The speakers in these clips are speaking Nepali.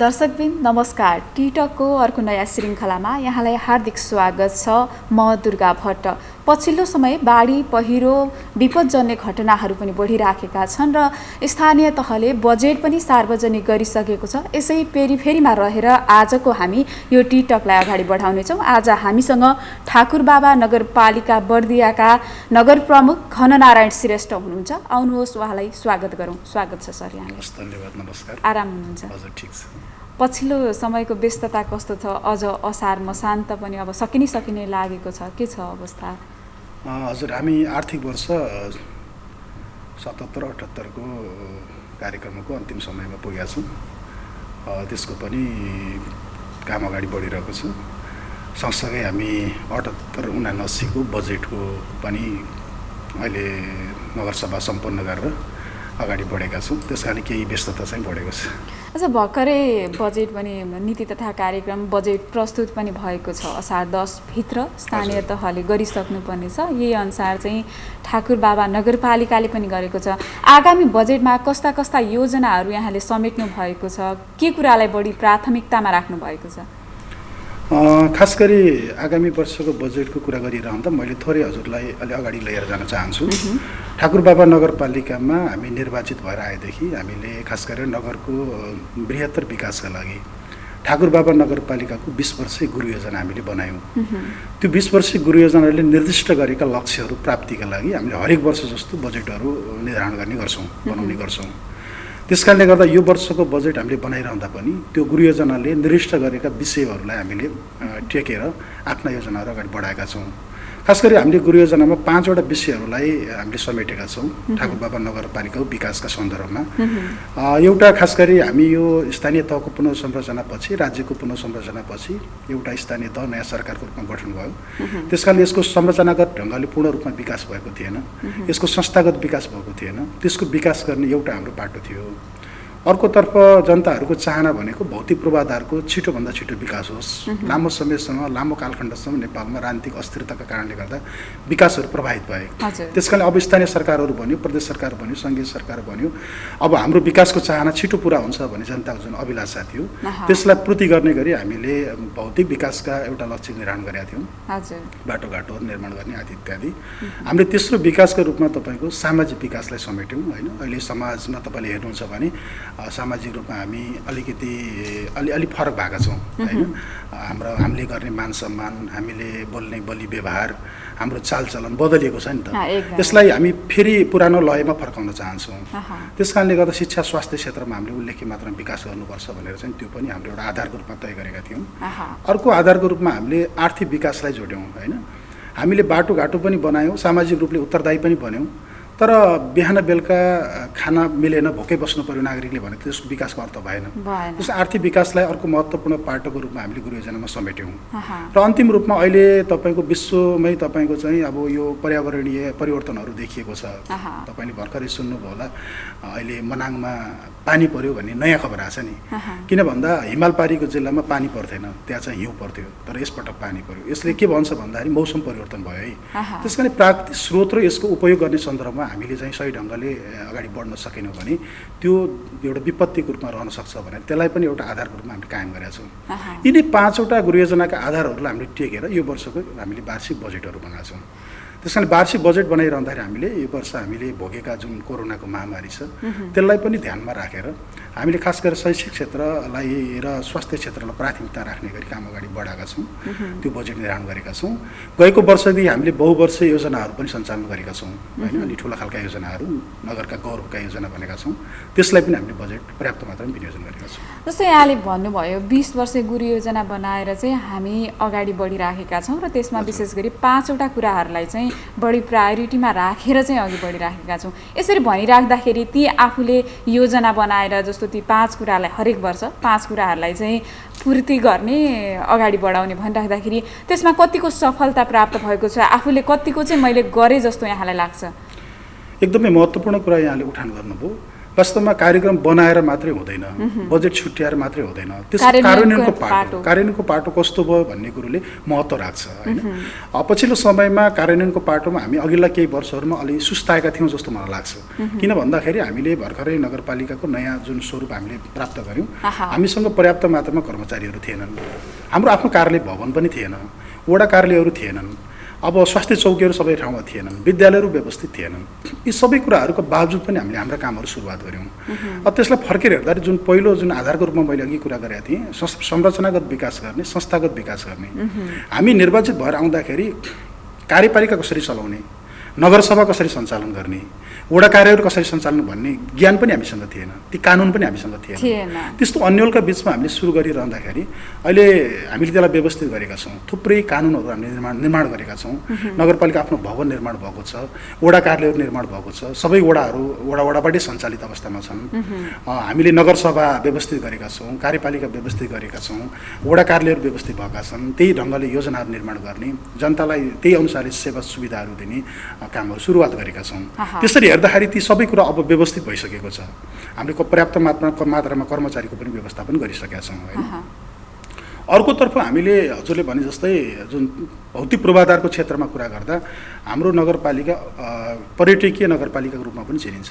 दर्शकबिन नमस्कार। टिटकको अर्को नयाँ श्रृङ्खलामा यहाँलाई हार्दिक स्वागत छ। म दुर्गा भट्ट। पछिल्लो समय बाढी पहिरो विपदजन्य घटनाहरू पनि बढिराखेका छन् र स्थानीय तहले बजेट पनि सार्वजनिक गरिसकेको छ। यसै पेरिफेरीमा रहेर आजको हामी यो टिटकलाई अगाडि बढाउनेछौँ। आज हामीसँग ठाकुरबाबा नगरपालिका बर्दियाका नगर प्रमुख घननारायण श्रेष्ठ हुनुहुन्छ। आउनुहोस् उहाँलाई स्वागत गरौँ। स्वागत छ सर यहाँलाई। धन्यवाद। नमस्कार। आराम हुनुहुन्छ? हजुर ठिक छ। पछिल्लो समयको व्यस्तता कस्तो छ? अझ असार मसान्त पनि अब सकिने लागेको छ, के छ अवस्था? हजुर, हामी आर्थिक वर्ष 77-78 को कार्यक्रमको अन्तिम समयमा पुगेका छौँ। त्यसको पनि काम अगाडि बढिरहेको छ। सँगसँगै हामी 78-79 को बजेटको पनि अहिले नगरसभा सम्पन्न गरेर अगाडि बढेका छौँ। त्यस कारण केही व्यस्तता चाहिँ बढेको छ। अच्छा, भर्खरै बजेट पनि नीति तथा कार्यक्रम बजेट प्रस्तुत पनि भएको छ। असार 10 भित्र स्थानीय तहले गरिसक्नुपर्ने छ। यही अनुसार चाहिँ ठाकुरबाबा नगरपालिकाले पनि गरेको छ। आगामी बजेटमा कस्ता कस्ता योजनाहरू यहाँले समेट्नु भएको छ? के कुरालाई बढी प्राथमिकतामा राख्नु भएको छ? खास गरी आगामी वर्षको बजेटको कुरा गरिरहँदा मैले थोरै हजुरलाई अलि अगाडि लिएर जान चाहन्छु। ठाकुरबाबा नगरपालिकामा हामी निर्वाचित भएर आएदेखि हामीले खास गरेर नगरको बृहत्तर विकासका लागि ठाकुरबाबा नगरपालिकाको 20 वर्षीय गुरु योजना हामीले बनायौँ। त्यो 20 वर्षीय गुरु योजनाले निर्दिष्ट गरेका लक्ष्यहरू प्राप्तिका लागि हामीले हरेक वर्ष जस्तो बजेटहरू निर्धारण गर्ने गर्छौँ, बनाउने गर्छौँ। त्यसकारणले गर्दा यो वर्षको बजेट हामीले बनाइरहँदा पनि त्यो गुरु योजनाले निर्दिष्ट गरेका विषयहरूलाई हामीले टेकेर आफ्ना योजनाहरू अगाडि बढाएका छौँ। खास गरी हामीले गुरु योजनामा 5 वटा विषयहरूलाई हामीले समेटेका छौँ ठाकुरबाबा नगरपालिकाको विकासका सन्दर्भमा। एउटा खास गरी हामी यो स्थानीय तहको पुनर्संरचनापछि, राज्यको पुनर्संरचनापछि एउटा स्थानीय तह नयाँ सरकारको रूपमा गठन भयो। त्यसकारणले यसको संरचनागत ढङ्गले पूर्ण रूपमा विकास भएको थिएन, यसको संस्थागत विकास भएको थिएन। त्यसको विकास गर्ने एउटा हाम्रो बाटो थियो। अर्कोतर्फ जनताहरूको चाहना भनेको भौतिक पूर्वाधारको छिटोभन्दा छिटो विकास होस्। लामो समयसम्म, लामो कालखण्डसम्म नेपालमा राजनीतिक अस्थिरताका कारणले गर्दा विकासहरू प्रभावित भए। त्यसकारणले अब स्थानीय सरकारहरू बन्यो, प्रदेश सरकार बन्यो, सङ्घीय सरकार बन्यो। अब हाम्रो विकासको चाहना छिटो पुरा हुन्छ भन्ने जनताको जुन अभिलाषा थियो, त्यसलाई पूर्ति गर्ने गरी हामीले भौतिक विकासका एउटा लक्ष्य निर्धारण गरेका थियौँ। बाटोघाटोहरू निर्माण गर्ने आदि इत्यादि। हामीले तेस्रो विकासको रूपमा तपाईँको सामाजिक विकासलाई समेट्यौँ होइन। अहिले समाजमा तपाईँले हेर्नुहुन्छ भने सामाजिक रूपमा हामी अलि फरक भएका छौँ होइन। हामीले गर्ने मान सम्मान, हामीले बोल्ने बोली व्यवहार, हाम्रो चालचलन बदलिएको छ नि त। त्यसलाई हामी फेरि पुरानो लयमा फर्काउन चाहन्छौँ। त्यस कारणले गर्दा शिक्षा स्वास्थ्य क्षेत्रमा हामीले उल्लेख्य मात्रामा विकास गर्नुपर्छ भनेर चाहिँ त्यो पनि हामीले एउटा आधारको रूपमा तय गरेका थियौँ। अर्को आधारको रूपमा हामीले आर्थिक विकासलाई जोड्यौँ होइन। हामीले बाटोघाटो पनि बनायौँ, सामाजिक रूपले उत्तरदायी पनि बन्यौँ। तर बिहान बेलुका खाना मिलेन, भोकै बस्नु पर्यो नागरिकले भने त्यसको विकासको अर्थ भएन। त्यस आर्थिक विकासलाई अर्को महत्त्वपूर्ण पाटोको रूपमा हामीले गुरु योजनामा समेट्यौँ। र अन्तिम रूपमा अहिले तपाईँको विश्वमै तपाईँको चाहिँ अब यो पर्यावरणीय परिवर्तनहरू देखिएको छ। तपाईँले भर्खरै सुन्नुभयो होला, अहिले मनाङमा पानी पर्यो भन्ने नयाँ खबर आएको छ नि। किन भन्दा हिमालपारीको जिल्लामा पानी पर्थेन, त्यहाँ चाहिँ हिउँ पर्थ्यो, तर यसपटक पानी पर्यो। यसले के भन्छ भन्दाखेरि मौसम परिवर्तन भयो है। त्यस कारण प्राकृतिक स्रोत र यसको उपयोग गर्ने सन्दर्भमा हामीले चाहिँ सही ढङ्गले अगाडि बढ्न सकेनौँ भने त्यो एउटा विपत्तिको रूपमा रहन सक्छ भनेर त्यसलाई पनि एउटा आधारको रूपमा हामीले कायम गरेका छौँ। यिनी 5 वटा गुरु योजनाका आधारहरूलाई हामीले टेकेर यो वर्षको हामीले वार्षिक बजेटहरू बनाएका छौँ। त्यस कारण वार्षिक बजेट बनाइरहँदाखेरि हामीले यो वर्ष हामीले भोगेका जुन कोरोनाको महामारी छ त्यसलाई पनि ध्यानमा राखेर हामीले खास गरेर शैक्षिक क्षेत्रलाई र स्वास्थ्य क्षेत्रलाई प्राथमिकता राख्ने गरी काम अगाडि बढाएका छौँ। त्यो बजेट निर्धारण गरेका छौँ। गएको वर्षदेखि हामीले बहुवर्षीय योजनाहरू पनि सञ्चालन गरेका छौँ होइन। अलि ठुला खालका योजनाहरू, नगरका गौरवका योजना भनेका छौँ। त्यसलाई पनि हामीले बजेट पर्याप्त मात्रामा विनियोजन गरेका छौँ। जस्तै यहाँले भन्नुभयो 20 वर्षीय गुरु योजना बनाएर चाहिँ हामी अगाडि बढिराखेका छौँ र त्यसमा विशेष गरी 5 वटा कुराहरूलाई चाहिँ बढी प्रायोरिटीमा राखेर चाहिँ अघि बढिराखेका छौँ। यसरी भनिराख्दाखेरि ती आफूले योजना बनाएर जस्तो ती 5 कुरालाई हरेक वर्ष 5 कुराहरूलाई चाहिँ पूर्ति गर्ने, अगाडि बढाउने भनिराख्दाखेरि त्यसमा कतिको सफलता प्राप्त भएको छ? आफूले कतिको चाहिँ मैले गरेँ जस्तो यहाँलाई लाग्छ? एकदमै महत्त्वपूर्ण कुरा यहाँले उठान गर्नुभयो। वास्तवमा कार्यक्रम बनाएर मात्रै हुँदैन, बजेट छुट्याएर मात्रै हुँदैन, त्यसको कार्यान्वयनको पाटो कस्तो भयो भन्ने कुरोले महत्त्व राख्छ होइन। पछिल्लो समयमा कार्यान्वयनको पाटोमा हामी अघिल्ला केही वर्षहरूमा अलि सुस्ताएका थियौँ जस्तो मलाई लाग्छ। किन भन्दाखेरि हामीले भर्खरै नगरपालिकाको नयाँ जुन स्वरूप हामीले प्राप्त गऱ्यौँ, हामीसँग पर्याप्त मात्रामा कर्मचारीहरू थिएनन्, हाम्रो आफ्नो कार्यालय भवन पनि थिएन, वडा कार्यालयहरू थिएनन्, अब स्वास्थ्य चौकीहरू सबै ठाउँमा थिएनन्, विद्यालयहरू व्यवस्थित थिएनन्। यी सबै कुराहरूको बावजुद पनि हामीले हाम्रा कामहरू सुरुवात गऱ्यौँ। अब त्यसलाई फर्केर हेर्दाखेरि जुन पहिलो जुन आधारको रूपमा मैले अघि कुरा गरेको थिएँ, संरचनागत विकास गर्ने, संस्थागत विकास गर्ने, हामी निर्वाचित भएर आउँदाखेरि कार्यपालिका कसरी चलाउने, नगरसभा कसरी सञ्चालन गर्ने, वडा कार्यहरू कसरी सञ्चालन भन्ने ज्ञान पनि हामीसँग थिएन, ती कानुन पनि हामीसँग थिएन। त्यस्तो अन्यलका बिचमा हामीले सुरु गरिरहँदाखेरि अहिले हामीले त्यसलाई व्यवस्थित गरेका छौँ। थुप्रै कानुनहरू हामीले निर्माण गरेका छौँ। नगरपालिका आफ्नो भवन निर्माण भएको छ, वडा कार्यालयहरू निर्माण भएको छ, सबै वडाहरू वडाबाटै सञ्चालित अवस्थामा छन्। हामीले नगरसभा व्यवस्थित गरेका छौँ, कार्यपालिका व्यवस्थित गरेका छौँ, वडा कार्यालयहरू व्यवस्थित भएका छन्। त्यही ढङ्गले योजनाहरू निर्माण गर्ने, जनतालाई त्यही अनुसारले सेवा सुविधाहरू दिने कामहरू सुरुवात गरेका छौँ। त्यसरी हेर्दाखेरि ती सबै कुरा अब व्यवस्थित भइसकेको छ। हामीले पर्याप्त मात्रामा कर्मचारीको पनि व्यवस्थापन गरिसकेका छौँ होइन। अर्कोतर्फ हामीले हजुरले भने जस्तै जुन भौतिक पूर्वाधारको क्षेत्रमा कुरा गर्दा हाम्रो नगरपालिका पर्यटकीय नगरपालिकाको रूपमा पनि चिनिन्छ।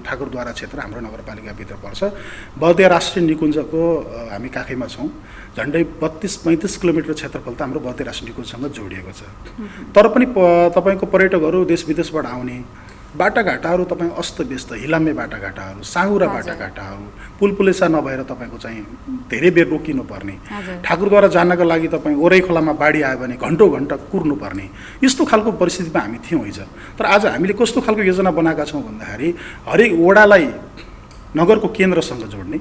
ठाकुरद्वारा क्षेत्र हाम्रो नगरपालिकाभित्र पर्छ। बर्दिया राष्ट्रिय निकुञ्जको हामी काखैमा छौँ। झन्डै 32-35 किलोमिटर क्षेत्रफल त हाम्रो बर्दिया राष्ट्रिय निकुञ्जसँग जोडिएको छ। तर पनि तपाईँको पर्यटकहरू देश विदेशबाट आउने बाटाघाटाहरू तपाईँ अस्तव्यस्त, हिलाम्य बाटाघाटाहरू, साँगुरा बाटाघाटाहरू, पुलपुलेसा नभएर तपाईँको चाहिँ धेरै बेर रोकिनुपर्ने, ठाकुरद्वारा जानको लागि तपाईँ ओरै खोलामा बाढी आयो भने घन्टौँ घन्टा कुर्नुपर्ने, यस्तो खालको परिस्थितिमा हामी थियौँ हिजो। तर आज हामीले कस्तो खालको योजना बनाएका छौँ भन्दाखेरि हरेक वडालाई नगरको केन्द्रसँग जोड्ने,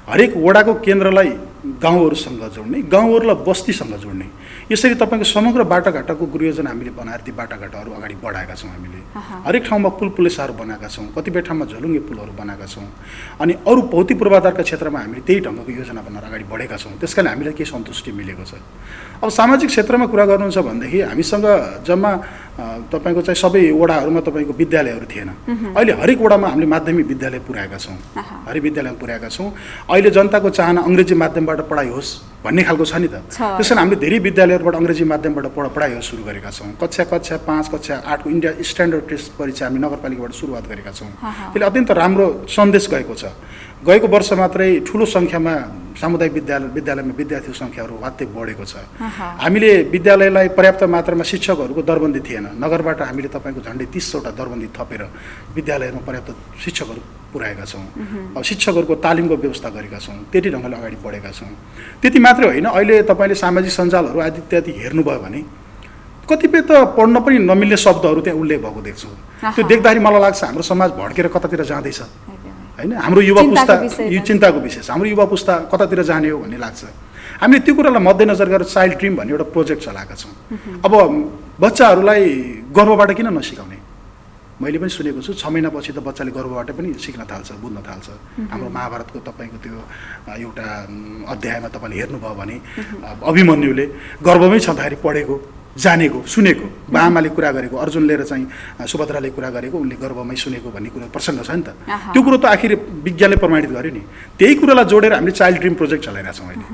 हरेक वडाको केन्द्रलाई गाउँहरूसँग जोड्ने, गाउँहरूलाई बस्तीसँग जोड्ने, यसरी तपाईँको समग्र बाटाघाटाको गृहयोजना हामीले बनाएर ती बाटाघाटाहरू अगाडि बढाएका छौँ। हामीले हरेक ठाउँमा पुलपुलेसाहरू बनाएका छौँ, कतिपय ठाउँमा झोलुङ्गे पुलहरू बनाएका छौँ, अनि अरू भौतिक पूर्वाधारका क्षेत्रमा हामीले त्यही ढङ्गको योजना बनाएर अगाडि बढेका छौँ। त्यस कारण हामीलाई केही सन्तुष्टि मिलेको छ। अब सामाजिक क्षेत्रमा कुरा गर्नुहुन्छ भनेदेखि हामीसँग जम्मा तपाईँको चाहिँ सबै वडाहरूमा तपाईँको विद्यालयहरू थिएन। अहिले हरेक वडामा हामीले माध्यमिक विद्यालय पुर्याएका छौँ, हरेक विद्यालयमा पुर्याएका छौँ। अहिले जनताको चाहना अङ्ग्रेजी माध्यमबाट पढाइ होस् भन्ने खालको छ नि त। त्यस कारण हामीले धेरै विद्यालयहरूबाट अङ्ग्रेजी माध्यमबाट पढाइ सुरु गरेका छौँ। कक्षा 5, कक्षा 8को इन्डिया स्ट्यान्डर्ड टेस्ट परीक्षा हामी नगरपालिकाबाट सुरुवात गरेका छौँ। त्यसले अत्यन्त राम्रो सन्देश गएको छ। गएको वर्ष मात्रै ठुलो सङ्ख्यामा सामुदायिक विद्यालयमा विद्यार्थीको सङ्ख्याहरू वात्तै बढेको छ। हामीले विद्यालयलाई पर्याप्त मात्रामा शिक्षकहरूको दरबन्दी थिएन। नगरबाट हामीले तपाईँको झन्डै 30वटा दरबन्दी थपेर विद्यालयमा पर्याप्त शिक्षकहरू पुर्याएका छौँ। अब शिक्षकहरूको तालिमको व्यवस्था गरेका छौँ। त्यति ढङ्गले अगाडि बढेका छौँ। त्यति मात्रै होइन, अहिले तपाईँले सामाजिक सञ्जालहरू आदि इत्यादि हेर्नुभयो भने कतिपय त पढ्न पनि नमिल्ने शब्दहरू त्यहाँ उल्लेख भएको देख्छु। त्यो देख्दाखेरि मलाई लाग्छ हाम्रो समाज भड्केर कतातिर जाँदैछ होइन। हाम्रो युवा पुस्ता यो चिन्ताको विषय छ। हाम्रो युवा पुस्ता कतातिर जाने हो भन्ने लाग्छ। हामीले त्यो कुरालाई मध्यनजर गरेर चाइल्ड ड्रिम भन्ने एउटा प्रोजेक्ट चलाएका छौँ। अब बच्चाहरूलाई गर्भबाट किन नसिकाउने? मैले पनि सुनेको छु 6 महिनापछि त बच्चाले गर्भबाट पनि सिक्न थाल्छ, बुझ्न थाल्छ। हाम्रो महाभारतको तपाईँको त्यो एउटा अध्यायमा तपाईँले हेर्नुभयो भने अभिमन्युले गर्भमै छँदाखेरि पढेको, जानेको, सुनेको, बाआमाले कुरा गरेको, अर्जुन लिएर चाहिँ सुभद्राले कुरा गरेको, उनले गर्भमै सुनेको भन्ने कुरा प्रसङ्ग छ नि त। त्यो कुरो त आखिर विज्ञानले प्रमाणित गर्यो नि। त्यही कुरालाई जोडेर हामीले चाइल्ड ड्रिम प्रोजेक्ट चलाइरहेछौँ अहिले।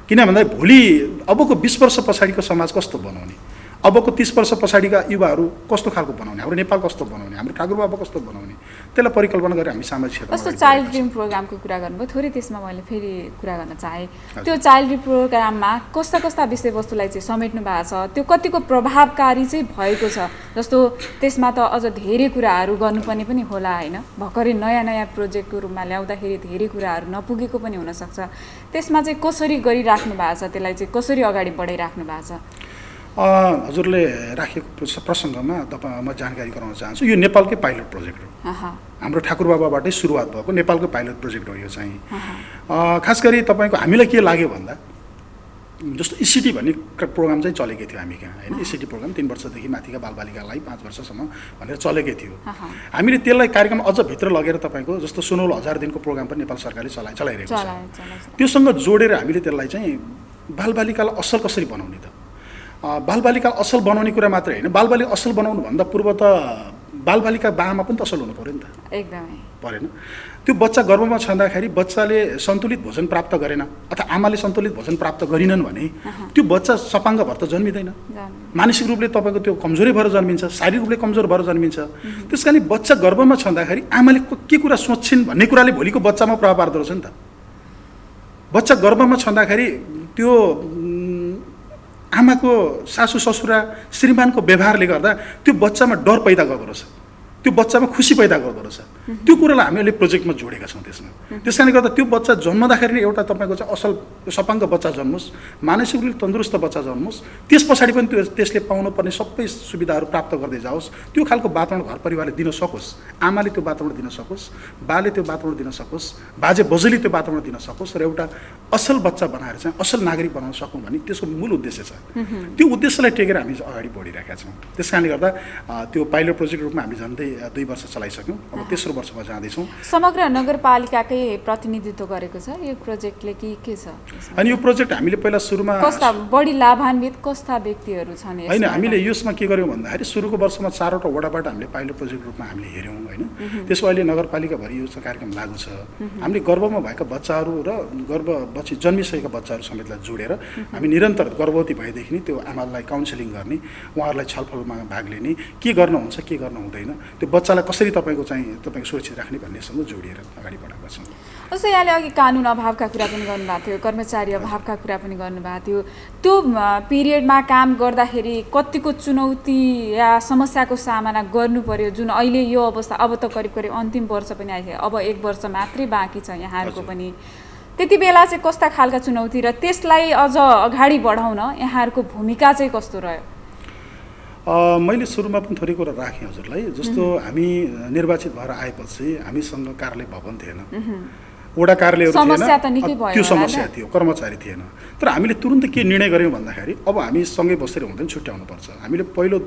किन भन्दा भोलि अबको 20 वर्ष पछाडिको समाज कस्तो बनाउने, अबको 30 वर्ष पछाडिका युवाहरू कस्तो खालको बनाउने, हाम्रो नेपाल कस्तो बनाउने, हाम्रो ठाकुरबाबा कस्तो बनाउने, त्यसलाई परिकल्पना गरेर हामी सामाजिक क्षेत्रमा कस्तो चाइल्ड ड्रिम प्रोग्रामको कुरा गर्नुभयो। थोरै त्यसमा मैले फेरि कुरा गर्न चाहेँ। त्यो चाइल्ड ड्रिम प्रोग्राममा कस्ता कस्ता विषयवस्तुलाई चाहिँ समेट्नु भएको छ, त्यो कतिको प्रभावकारी चाहिँ भएको छ? जस्तो त्यसमा त अझ धेरै कुराहरू गर्नुपर्ने पनि होला होइन। भर्खरै नयाँ प्रोजेक्टको रूपमा ल्याउँदाखेरि धेरै कुराहरू नपुगेको पनि हुनसक्छ। त्यसमा चाहिँ कसरी गरिराख्नु भएको छ, त्यसलाई चाहिँ कसरी अगाडि बढाइराख्नु भएको छ? हजुरले राखेको प्रसङ्गमा म जानकारी गराउन चाहन्छु। यो नेपालकै पाइलट प्रोजेक्ट हो। हाम्रो ठाकुरबाबाबाटै सुरुवात भएको नेपालकै पाइलट प्रोजेक्ट हो यो चाहिँ। खास गरी तपाईँको हामीलाई के लाग्यो भन्दा जस्तो इसिटी भन्ने प्रोग्राम चाहिँ चलेकै थियो हामी कहाँ होइन। इसिटी प्रोग्राम 3 वर्षदेखि माथिका बालबालिकालाई 5 वर्षसम्म भनेर चलेकै थियो। हामीले त्यसलाई कार्यक्रम अझ भित्र लगेर तपाईँको जस्तो सुनौलो 1000 दिनको प्रोग्राम पनि नेपाल सरकारले चलाइरहेको छ। त्योसँग जोडेर हामीले त्यसलाई चाहिँ बालबालिकालाई असल कसरी बनाउने त, बालबालिका असल बनाउने कुरा मात्रै होइन, बालबालिका असल बनाउनुभन्दा पूर्व त बालबालिका बाआमा पनि त असल हुनु पऱ्यो नि त, एकदमै परेन। त्यो बच्चा गर्भमा छँदाखेरि बच्चाले सन्तुलित भोजन प्राप्त गरेन अथवा आमाले सन्तुलित भोजन प्राप्त गरिनन् भने त्यो बच्चा सपाङ्ग भएर त जन्मिँदैन। मानसिक रूपले तपाईँको त्यो कमजोरी भएर जन्मिन्छ, शारीरिक रूपले कमजोर भएर जन्मिन्छ। त्यस कारण बच्चा गर्भमा छँदाखेरि आमाले के कुरा सोच्छिन् भन्ने कुराले भोलिको बच्चामा प्रभाव पार्दो रहेछ नि त। बच्चा गर्भमा छँदाखेरि त्यो आमाको सासू ससुरा श्रीमानको व्यवहारले गर्दा त्यो बच्चामा डर पैदा गर्दो रहेछ, त्यो बच्चामा खुसी पैदा गर्दो रहेछ। त्यो कुरालाई हामीले प्रोजेक्टमा जोडेका छौँ त्यसमा। त्यस कारणले गर्दा त्यो बच्चा जन्मदाखेरि नै एउटा तपाईँको चाहिँ असल सपाङ्ग बच्चा जन्मोस्, मानसिक रूपले तन्दुरुस्त बच्चा जन्मोस्, त्यस पछाडि पनि त्यसले पाउनुपर्ने सबै सुविधाहरू प्राप्त गर्दै जाओस्। त्यो खालको वातावरण घर परिवारले दिन सकोस्, आमाले त्यो वातावरण दिन सकोस्, बाले त्यो वातावरण दिन सकोस्, बाजे बजैले त्यो वातावरण दिन सकोस् र एउटा असल बच्चा बनाएर चाहिँ असल नागरिक बनाउन सकौँ भन्ने त्यसको मूल उद्देश्य छ। त्यो उद्देश्यलाई टेकेर हामी अगाडि बढिरहेका छौँ। त्यस कारणले गर्दा त्यो पाइलट प्रोजेक्ट रूपमा हामी झन्डै 2 वर्ष चलाइसक्यौँ, अब तेस्रो वर्षमा जाँदैछौँ। समग्र नगरपालिकाकै प्रतिनिधित्व गरेको छ यो प्रोजेक्टले कि के छ? अनि यो प्रोजेक्ट हामीले पहिला सुरुमा कस्ता बढी लाभान्वित कस्ता व्यक्तिहरू छन्? होइन, हामीले यसमा के गर्यौँ भन्दाखेरि सुरुको वर्षमा 4वटा वडाबाट हामीले पाइलट प्रोजेक्ट रूपमा हामीले हेऱ्यौँ होइन। त्यसमा अहिले नगरपालिकाभरि यो कार्यक्रम लागू छ। हामीले गर्भमा भएका बच्चाहरू र गर्भपछि जन्मिसकेका बच्चाहरू समेतलाई जोडेर हामी निरन्तर गर्भवती भएदेखि नै त्यो आमालाई काउन्सिलिङ गर्ने, उहाँहरूलाई छलफलमा भाग लिने, के गर्न हुन्छ के गर्न हुँदैन, त्यो बच्चालाई कसरी तपाईँको सुरक्षित राख्ने भन्नेसँग जोडिएर अगाडि बढाएका छौँ। जस्तै यहाँले अघि कानुन अभावका कुरा पनि गर्नुभएको थियो, कर्मचारी अभावका कुरा पनि गर्नुभएको थियो। त्यो पिरियडमा काम गर्दाखेरि कतिको चुनौती या समस्याको सामना गर्नु पर्यो, जुन अहिले यो अवस्था अब त करिब करिब अन्तिम वर्ष पनि आइसक्यो, अब 1 वर्ष मात्रै बाँकी छ यहाँहरूको पनि। त्यति बेला चाहिँ कस्ता खालका चुनौती र त्यसलाई अझ अगाडि बढाउन यहाँहरूको भूमिका चाहिँ कस्तो रह्यो? मैले सुरुमा पनि थोरै कुरा राखेँ हजुरलाई। जस्तो हामी निर्वाचित भएर आएपछि हामीसँग कार्यालय भवन थिएन, वडा कार्यालयहरू थिएन, त्यो समस्या थियो, कर्मचारी थिएन। तर हामीले तुरुन्त के निर्णय गऱ्यौँ भन्दाखेरि अब हामी सँगै बसेर हुँदैन, छुट्याउनुपर्छ। हामीले पहिलो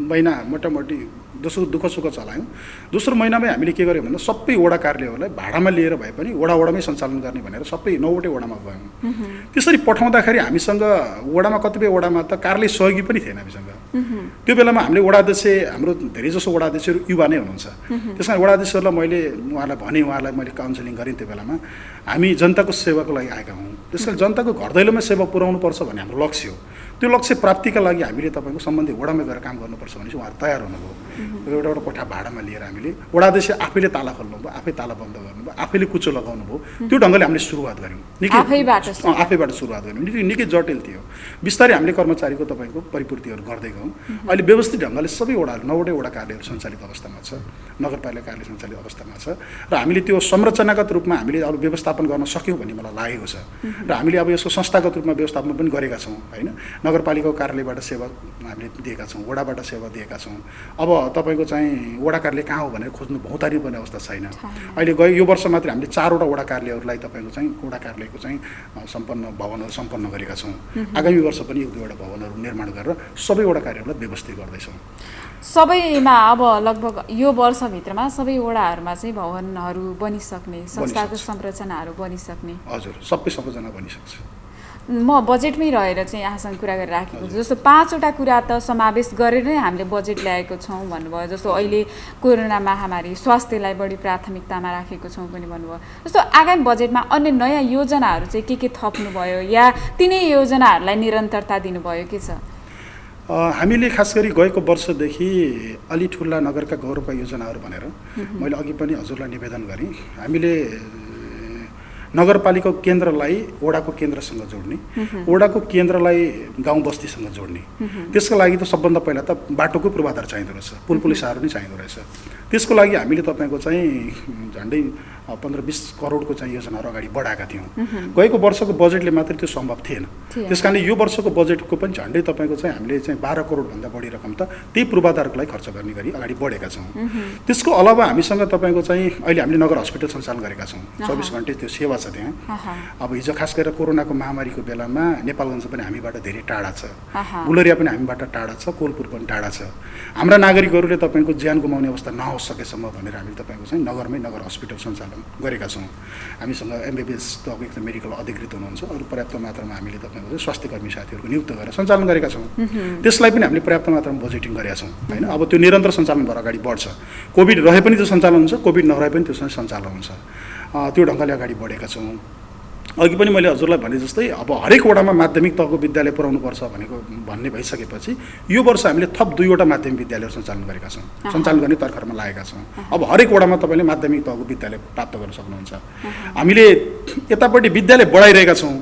महिना मोटामोटी दोस्रो दुःख सुख चलायौँ। दोस्रो महिनामै हामीले के गर्यौँ भन्दा सबै वडा कार्यालयहरूलाई भाडामा लिएर भए पनि वडामै सञ्चालन गर्ने भनेर सबै 9वटै वडामा गयौँ। त्यसरी पठाउँदाखेरि हामीसँग वडामा कतिपय वडामा त कार्यालय सहयोगी पनि थिएन हामीसँग। त्यो बेलामा हामीले वडाध्यक्ष, हाम्रो धेरैजसो वडाध्यक्षहरू युवा नै हुनुहुन्छ। त्यस कारण वडाध्यक्षहरूलाई मैले उहाँहरूलाई मैले काउन्सिलिङ गरेँ। त्यो बेलामा हामी जनताको सेवाको लागि आएका हौँ, त्यस कारण जनताको घर दैलोमै सेवा पुर्याउनुपर्छ भन्ने हाम्रो लक्ष्य हो। त्यो लक्ष्य प्राप्तिका लागि हामीले तपाईँको सम्बन्धित वडामा गएर काम गर्नुपर्छ भने चाहिँ उहाँहरू तयार हुनुभयो। एउटा कोठा भाडामा लिएर हामीले वडाध्यक्ष आफैले ताला खोल्नुभयो, आफै ताला बन्द गर्नुभयो, आफैले कुचो लगाउनु भयो। त्यो ढङ्गले हामीले सुरुवात गऱ्यौँ, आफैबाट सुरुवात गऱ्यौँ। निकै जटिल थियो। बिस्तारै हामीले कर्मचारीको तपाईँको परिपूर्तिहरू गर्दै गयौँ। अहिले व्यवस्थित ढङ्गले सबै वडाहरू 9वटै वडा कार्यालयहरू सञ्चालित अवस्थामा छ, नगरपालिका कार्यालय सञ्चालित अवस्थामा छ र हामीले त्यो संरचनागत रूपमा हामीले अब व्यवस्थापन गर्न सक्यौँ भन्ने मलाई लागेको छ। र हामीले अब यसको संस्थागत रूपमा व्यवस्थापन पनि गरेका छौँ होइन। नगरपालिकाको कार्यालयबाट सेवा हामीले दिएका छौँ, वडाबाट सेवा दिएका छौँ। अब तपाईँको चाहिँ वडा कार्यालय कहाँ हो भनेर खोज्नु भौतारी पर्ने अवस्था छैन। अहिले यो वर्ष मात्रै हामीले 4वटा वडा कार्यालयहरूलाई तपाईँको चाहिँ वडा कार्यालयको चाहिँ भवनहरू सम्पन्न गरेका छौँ। आगामी वर्ष पनि 1-2वटा भवनहरू निर्माण गरेर सबै वडा कार्यालयलाई व्यवस्थित गर्दैछौँ। सबैमा अब लगभग यो वर्षभित्रमा सबै वडाहरूमा चाहिँ भवनहरू बनिसक्ने, संस्थाको संरचनाहरू बनिसक्ने? हजुर, सबै संरचना बनिसक्छ। म बजेटमै रहेर चाहिँ यहाँसँग कुरा गरिराखेको छु। जस्तो 5वटा कुरा त समावेश गरेर नै हामीले बजेट ल्याएको छौँ भन्नुभयो। जस्तो अहिले कोरोना महामारी, स्वास्थ्यलाई बढी प्राथमिकतामा राखेको छौँ पनि भन्नुभयो। जस्तो आगामी बजेटमा अन्य नयाँ योजनाहरू चाहिँ के थप्नुभयो या तिनै योजनाहरूलाई निरन्तरता दिनुभयो, के छ? हामीले खास गरी गएको वर्षदेखि अलि ठुला नगरका गौरवका योजनाहरू भनेर मैले अघि पनि हजुरलाई निवेदन गरेँ। हामीले नगरपालिकाको केन्द्रलाई वडाको केन्द्रसँग जोड्ने, वडाको केन्द्रलाई गाउँ बस्तीसँग जोड्ने। त्यसको लागि त सबभन्दा पहिला त बाटोको पूर्वाधार चाहिँदो रहेछ, पुलपुलिसाहरू नै चाहिँदो रहेछ। त्यसको लागि हामीले तपाईँको चाहिँ झन्डै 15-20 करोडको चाहिँ योजनाहरू अगाडि बढाएका थियौँ। गएको वर्षको बजेटले मात्रै त्यो सम्भव थिएन। त्यस कारणले यो वर्षको बजेटको पनि झन्डै तपाईँको चाहिँ हामीले चाहिँ 12 करोडभन्दा बढी रकम त त्यही पूर्वाधारको लागि खर्च गर्ने गरी अगाडि बढेका छौँ। त्यसको अलावा हामीसँग तपाईँको चाहिँ अहिले हामीले नगर हस्पिटल सञ्चालन गरेका छौँ। 24 घन्टे त्यो सेवा छ त्यहाँ। अब हिजो खास गरेर कोरोनाको महामारीको बेलामा नेपालगञ्ज पनि हामीबाट धेरै टाढा छ, गुलरिया पनि हामीबाट टाढा छ, कोलपुर पनि टाढा छ। हाम्रा नागरिकहरूले तपाईँको ज्यान गुमाउने अवस्था नहोस् सकेसम्म भनेर हामी तपाईँको चाहिँ नगरमै नगर हस्पिटल सञ्चालन गरेका छौँ। हामीसँग MBBS तहको एकदम मेडिकल अधिकृत हुनुहुन्छ, अरू पर्याप्त मात्रामा हामीले तपाईँको स्वास्थ्य कर्मी साथीहरूको नियुक्त गरेर सञ्चालन गरेका छौँ। त्यसलाई पनि हामीले पर्याप्त मात्रामा बजेटिङ गरेका छौँ होइन। अब त्यो निरन्तर सञ्चालन भएर अगाडि बढ्छ। कोभिड रहे पनि त्यो सञ्चालन हुन्छ, कोभिड नरहे पनि त्यो सञ्चालन हुन्छ। त्यो ढङ्गले अगाडि बढेका छौँ। अघि पनि मैले हजुरलाई भने जस्तै अब हरेक वडामा माध्यमिक तहको विद्यालय पुर्याउनुपर्छ भन्ने भइसकेपछि यो वर्ष हामीले थप 2वटा माध्यमिक विद्यालयहरू सञ्चालन गरेका छौँ, सञ्चालन गर्ने तर्खरमा लागेका छौँ। अब हरेक वडामा तपाईँले माध्यमिक तहको विद्यालय प्राप्त गर्न सक्नुहुन्छ। हामीले यतापट्टि विद्यालय बढाइरहेका छौँ,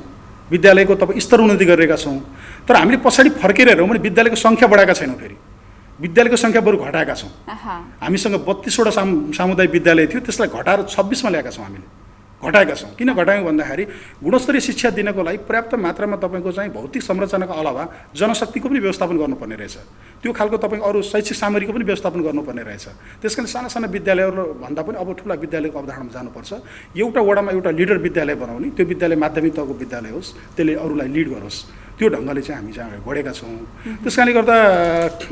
विद्यालयको तपाईँ स्तर उन्नति गरिरहेका छौँ। तर हामीले पछाडि फर्केर हेरौँ भने विद्यालयको सङ्ख्या बढाएका छैनौँ, फेरि विद्यालयको सङ्ख्या बरु घटाएका छौँ। हामीसँग 32वटा सामुदायिक विद्यालय थियो, त्यसलाई घटाएर 26मा ल्याएका छौँ। हामीले घटाएका छौँ। किन घटायौँ भन्दाखेरि गुणस्तरीय शिक्षा दिनको लागि पर्याप्त मात्रामा तपाईँको चाहिँ भौतिक संरचनाको अलावा जनशक्तिको पनि व्यवस्थापन गर्नुपर्ने रहेछ। त्यो खालको तपाईँको अरू शैक्षिक सामग्रीको पनि व्यवस्थापन गर्नुपर्ने रहेछ। त्यस कारण साना साना विद्यालयहरू भन्दा पनि अब ठुला विद्यालयको अवधारणामा जानुपर्छ। एउटा वडामा एउटा लिडर विद्यालय बनाउने, त्यो विद्यालय माध्यमिक तहको विद्यालय होस्, त्यसले अरूलाई लिड गरोस्। त्यो ढङ्गले चाहिँ हामी चाहिँ अगाडि बढेका छौँ। त्यस कारणले गर्दा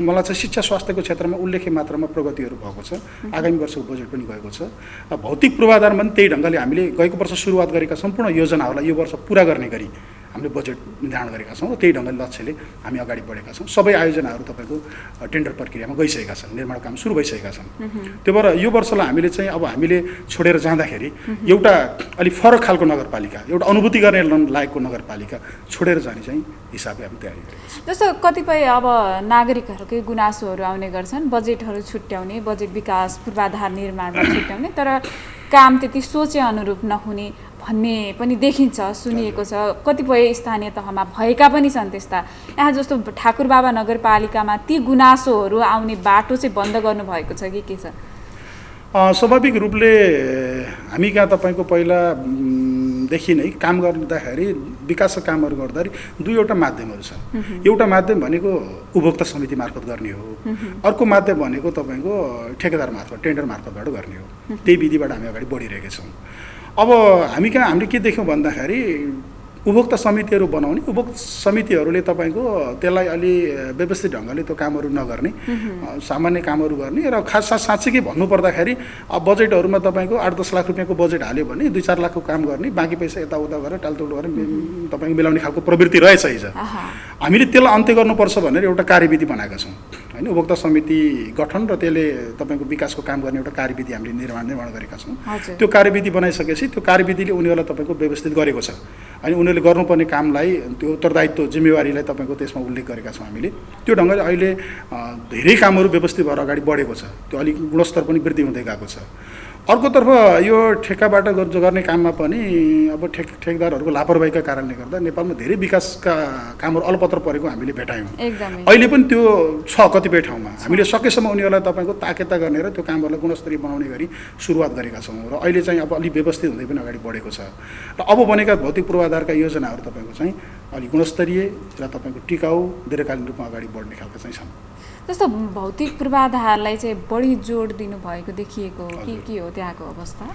मलाई चाहिँ शिक्षा स्वास्थ्यको क्षेत्रमा उल्लेख्य मात्रामा प्रगतिहरू भएको छ। आगामी वर्षको बजेट पनि गएको छ। भौतिक पूर्वाधारमा पनि त्यही ढङ्गले हामीले गएको वर्ष सुरुवात गरेका सम्पूर्ण योजनाहरूलाई यो वर्ष पुरा गर्ने गरी हामीले बजेट निर्धारण गरेका छौँ र त्यही ढङ्गले लक्ष्यले हामी अगाडि बढेका छौँ। सबै आयोजनाहरू तपाईँको टेन्डर प्रक्रियामा गइसकेका छन्, निर्माण काम सुरु भइसकेका छन्। त्यो भएर यो वर्षलाई हामीले चाहिँ अब हामीले छोडेर जाँदाखेरि एउटा अलिक फरक खालको नगरपालिका, एउटा अनुभूति गर्ने लायकको नगरपालिका छोडेर जाने चाहिँ हिसाबले हामी तयारी गरेका छौँ। जस्तो कतिपय अब नागरिकहरूकै गुनासोहरू आउने गर्छन्, बजेटहरू छुट्याउने, बजेट विकास पूर्वाधार निर्माणमा छुट्याउने, तर काम त्यति सोचे अनुरूप नहुने भन्ने पनि देखिन्छ, सुनिएको छ। कतिपय स्थानीय तहमा भएका पनि छन् त्यस्ता। यहाँ जस्तो ठाकुरबाबा नगरपालिकामा ती गुनासोहरू आउने बाटो चाहिँ बन्द गर्नुभएको छ कि के छ? स्वाभाविक रूपले हामी कहाँ तपाईँको पहिलादेखि नै काम गर्दाखेरि विकासका कामहरू गर्दाखेरि 2वटा माध्यमहरू छन्। एउटा माध्यम भनेको उपभोक्ता समिति मार्फत गर्ने हो, अर्को माध्यम भनेको तपाईँको ठेकेदार मार्फत टेन्डर मार्फतबाट गर्ने हो। त्यही विधिबाट हामी अगाडि बढिरहेका छौँ। अब हामी कहाँ हामीले के देख्यौँ भन्दाखेरि उपभोक्ता समितिहरू बनाउने, उपभोक्ता समितिहरूले तपाईँको त्यसलाई अलि व्यवस्थित ढङ्गले त्यो कामहरू नगर्ने, सामान्य कामहरू गर्ने र खास साँच्चै भन्नुपर्दाखेरि अब बजेटहरूमा तपाईँको 8-10 लाख रुपियाँको बजेट हाल्यो भने 2-4 लाखको काम गर्ने, बाँकी पैसा यताउता गरेर टालतुल गरेर तपाईँको मिलाउने खालको प्रवृत्ति रहेछ हिजो। हामीले त्यसलाई अन्त्य गर्नुपर्छ भनेर एउटा कार्यविधि बनाएका छौँ होइन। उपभोक्ता समिति गठन र त्यसले तपाईँको विकासको काम गर्ने एउटा कार्यविधि हामीले निर्माण गरेका छौँ। त्यो कार्यविधि बनाइसकेपछि त्यो कार्यविधिले उनीहरूलाई तपाईँको व्यवस्थित गरेको छ अनि उनीहरूले गर्नुपर्ने कामलाई त्यो उत्तरदायित्व जिम्मेवारीलाई तपाईँको त्यसमा उल्लेख गरेका छौँ हामीले। त्यो ढङ्गले अहिले धेरै कामहरू व्यवस्थित भएर अगाडि बढेको छ। त्यो अलिक गुणस्तर पनि वृद्धि हुँदै गएको छ। अर्कोतर्फ यो ठेक्काबाट गर्ने काममा पनि अब ठेकदारहरूको लापरवाहीका कारणले गर्दा नेपालमा धेरै विकासका कामहरू अलपत्र परेको हामीले भेटायौँ। अहिले पनि त्यो छ कतिपय ठाउँमा। हामीले सकेसम्म उनीहरूलाई तपाईँको ताकेता गर्ने र त्यो कामहरूलाई गुणस्तरीय बनाउने गरी सुरुवात गरेका छौँ र अहिले चाहिँ अब अलिक व्यवस्थित हुँदै पनि अगाडि बढेको छ। र अब बनेका भौतिक पूर्वाधारका योजनाहरू तपाईँको चाहिँ अलिक गुणस्तरीय र तपाईँको टिकाउ दीर्घकालीन रूपमा अगाडि बढ्ने खालका चाहिँ छन्। जस्तो भौतिक पूर्वाधारलाई चाहिँ बढी जोड दिनुभएको देखिएको के हो त्यहाँको अवस्था?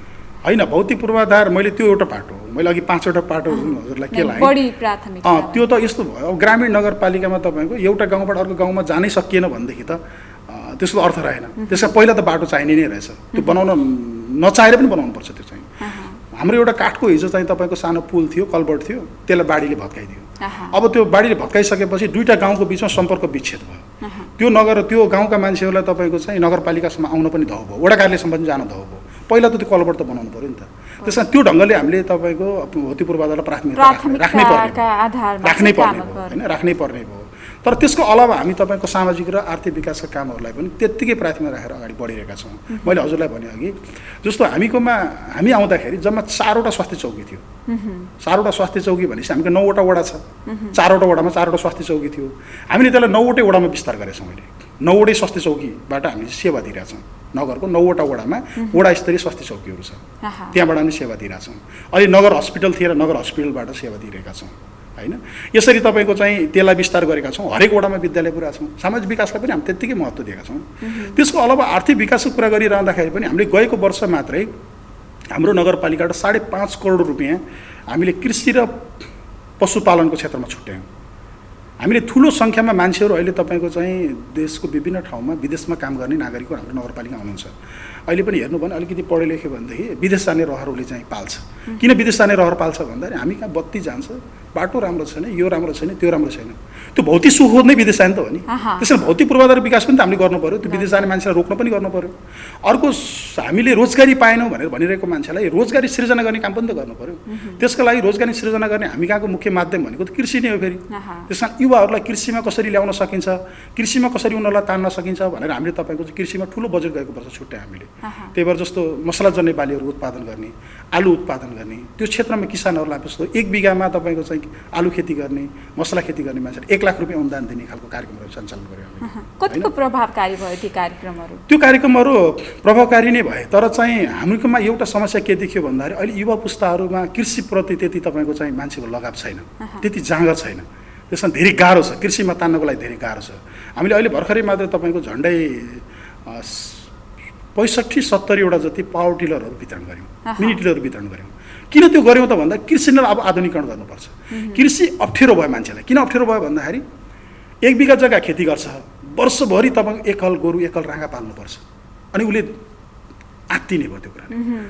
होइन, भौतिक पूर्वाधार मैले त्यो एउटा पाटो हो। मैले अघि 5वटा पाटो हजुरलाई के लाग्यो बढी प्राथमिक त्यो त यस्तो भयो। अब ग्रामीण नगरपालिकामा तपाईँको एउटा गाउँबाट अर्को गाउँमा जानै सकिएन भनेदेखि त त्यसको अर्थ रहेन। त्यसका पहिला त बाटो चाहिने नै रहेछ। त्यो बनाउन नचाहेर पनि बनाउनुपर्छ। त्यो चाहिँ हाम्रो एउटा काठको हिजो चाहिँ तपाईँको सानो पुल थियो, कल्भर्ट थियो, त्यसलाई बाढीले भत्काइदियो। अब त्यो बाढीले भत्काइसकेपछि 2टा गाउँको बिचमा सम्पर्क विच्छेद भयो। त्यो त्यो गाउँका मान्छेहरूलाई तपाईँको चाहिँ नगरपालिकासम्म आउन पनि धौ भयो, वडा कार्यालयसम्म पनि जान धौ भयो। पहिला त त्यो कल्भर्ट त बनाउनु पऱ्यो नि त। त्यस कारण त्यो ढङ्गले हामीले तपाईँको भौतिक पूर्वाधारलाई राख्नै पर्ने भयो। तर त्यसको अलावा हामी तपाईँको सामाजिक र आर्थिक विकासका कामहरूलाई पनि त्यत्तिकै प्राथमिकता राखेर अगाडि बढिरहेका छौँ। मैले हजुरलाई भने अघि जस्तो हामी आउँदाखेरि जम्मा 4वटा स्वास्थ्य चौकी थियो। 4वटा स्वास्थ्य चौकी भनेपछि हामीको 9वटा वडा छ। 4वटा वडामा 4वटा स्वास्थ्य चौकी थियो। हामीले त्यसलाई 9वटै वडामा विस्तार गरेछौँ। अहिले 9वटै स्वास्थ्य चौकीबाट हामीले सेवा दिइरहेछौँ। नगरको 9वटा वडामा वडा स्तरीय स्वास्थ्य चौकीहरू छ, त्यहाँबाट हामी सेवा दिइरहेछौँ। अहिले नगर हस्पिटल थिएर नगर हस्पिटलबाट सेवा दिइरहेका छौँ होइन। यसरी तपाईँको चाहिँ त्यसलाई विस्तार गरेका छौँ। हरेक वडामा विद्यालय पुऱ्याएका छौँ। सामाजिक विकासलाई पनि हामी त्यत्तिकै महत्त्व दिएका छौँ। त्यसको अलावा आर्थिक विकासको कुरा गरिरहँदाखेरि पनि हामीले गएको वर्ष मात्रै हाम्रो नगरपालिकाबाट 5.5 करोड रुपियाँ हामीले कृषि र पशुपालनको क्षेत्रमा छुट्यायौँ। हामीले ठुलो सङ्ख्यामा मान्छेहरू अहिले तपाईँको चाहिँ देशको विभिन्न ठाउँमा विदेशमा काम गर्ने नागरिकहरू हाम्रो नगरपालिका हुनुहुन्छ। अहिले पनि हेर्नु भने अलिकति पढे लेख्यो भनेदेखि विदेश जाने रहर उसले चाहिँ पाल्छ। किन विदेश जाने रहर पाल्छ भन्दाखेरि हामी कहाँ बत्ती जान्छ, बाटो राम्रो छैन, यो राम्रो छैन, त्यो राम्रो छैन। त्यो भौतिक सुख खोज्नै विदेश जाने त हो नि। त्यसैले भौतिक पूर्वाधार विकास पनि त हामीले गर्नु पर्यो, त्यो विदेश जाने मान्छेलाई रोक्न पनि गर्नु पर्यो। अर्को हामीले रोजगारी पाएनौँ भनेर भनिरहेको मान्छेलाई रोजगारी सृजना गर्ने काम पनि त गर्नु पर्यो। त्यसको लागि रोजगारी सृजना गर्ने हामी कहाँको मुख्य माध्यम भनेको त कृषि नै हो। फेरि त्यस कारण युवाहरूलाई कृषिमा कसरी ल्याउन सकिन्छ, कृषिमा कसरी उनीहरूलाई तान्न सकिन्छ भनेर हामीले तपाईँको चाहिँ कृषिमा ठुलो बजेट गएको पर्छ छुट्टै हामीले। त्यही भएर जस्तो मसलाजन्य बालीहरू उत्पादन गर्ने, आलु उत्पादन गर्ने, त्यो क्षेत्रमा किसानहरूलाई जस्तो 1 बिघामा तपाईँको चाहिँ आलु खेती गर्ने, मसला खेती गर्ने मान्छेले 1 लाख रुपियाँ अनुदान दिने खालको कार्यक्रमहरू सञ्चालन गर्यो हामीले। कतिको प्रभावकारी भयो ती कार्यक्रमहरू? त्यो कार्यक्रमहरू प्रभावकारी नै भए, तर चाहिँ हाम्रोमा एउटा समस्या के देखियो भन्दाखेरि अहिले युवा पुस्ताहरूमा कृषिप्रति त्यति तपाईँको चाहिँ मान्छेको लगाव छैन, त्यति जाँगर छैन। त्यसमा धेरै गाह्रो छ, कृषिमा तान्नको लागि धेरै गाह्रो छ। हामीले अहिले भर्खरै मात्र तपाईँको झन्डै 65-70वटा जति पावर टिलरहरू वितरण गऱ्यौँ, मिनी टिलरहरू वितरण गऱ्यौँ। किन त्यो गऱ्यौँ त भन्दा कृषिलाई अब आधुनिकरण गर्नुपर्छ। कृषि अप्ठ्यारो भयो मान्छेलाई। किन अप्ठ्यारो भयो भन्दाखेरि 1 बिघा जग्गा खेती गर्छ, वर्षभरि तपाईँको एकल गोरु एकल राँगा पाल्नुपर्छ, अनि उसले आत्तिने भयो त्यो कुरा।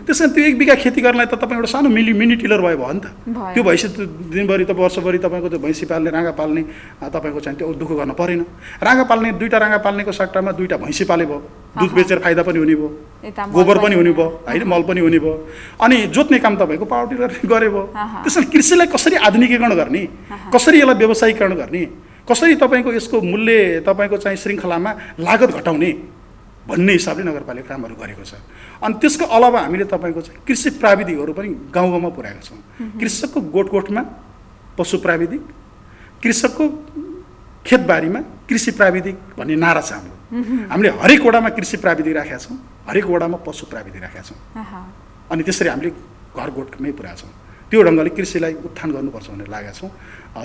त्यस कारण त्यो 1 बिघा खेती गर्नलाई त तपाईँ एउटा सानो मिनी टिलर भयो नि त। त्यो भएपछि दिनभरि त वर्षभरि तपाईँको त्यो भैँसी पाल्ने, राँगा पाल्ने तपाईँको चाहिँ त्यो दुःख गर्न परेन। राँगा पाल्ने 2टा राँगा पाल्नेको सट्टामा 2टा भैँसी पाले भयो, दुध बेचेर फाइदा पनि हुने भयो, गोबर पनि हुने भयो, होइन, मल पनि हुने भयो। अनि जोत्ने काम तपाईँको पावर टिलर गरे भयो। त्यसैले कृषिलाई कसरी आधुनिकीकरण गर्ने, कसरी यसलाई व्यवसायीकरण गर्ने, कसरी तपाईँको यसको मूल्य तपाईँको चाहिँ श्रृङ्खलामा लागत घटाउने भन्ने हिसाबले नगरपालिका कामहरू गरेको छ। अनि त्यसको अलावा हामीले तपाईँको चाहिँ कृषि प्राविधिकहरू पनि गाउँ गाउँमा पुर्याएका छौँ। कृषकको गोठमा पशु प्राविधिक, कृषकको खेतबारीमा कृषि प्राविधिक भन्ने नारा छ हाम्रो। हामीले हरेक वडामा कृषि प्राविधिक राखेका छौँ, हरेक वडामा पशु प्राविधिक राखेका छौँ। अनि त्यसरी हामीले घर गोठमै पुर्याएका छौँ। त्यो ढङ्गले कृषिलाई उत्थान गर्नुपर्छ भनेर लागेका छौँ।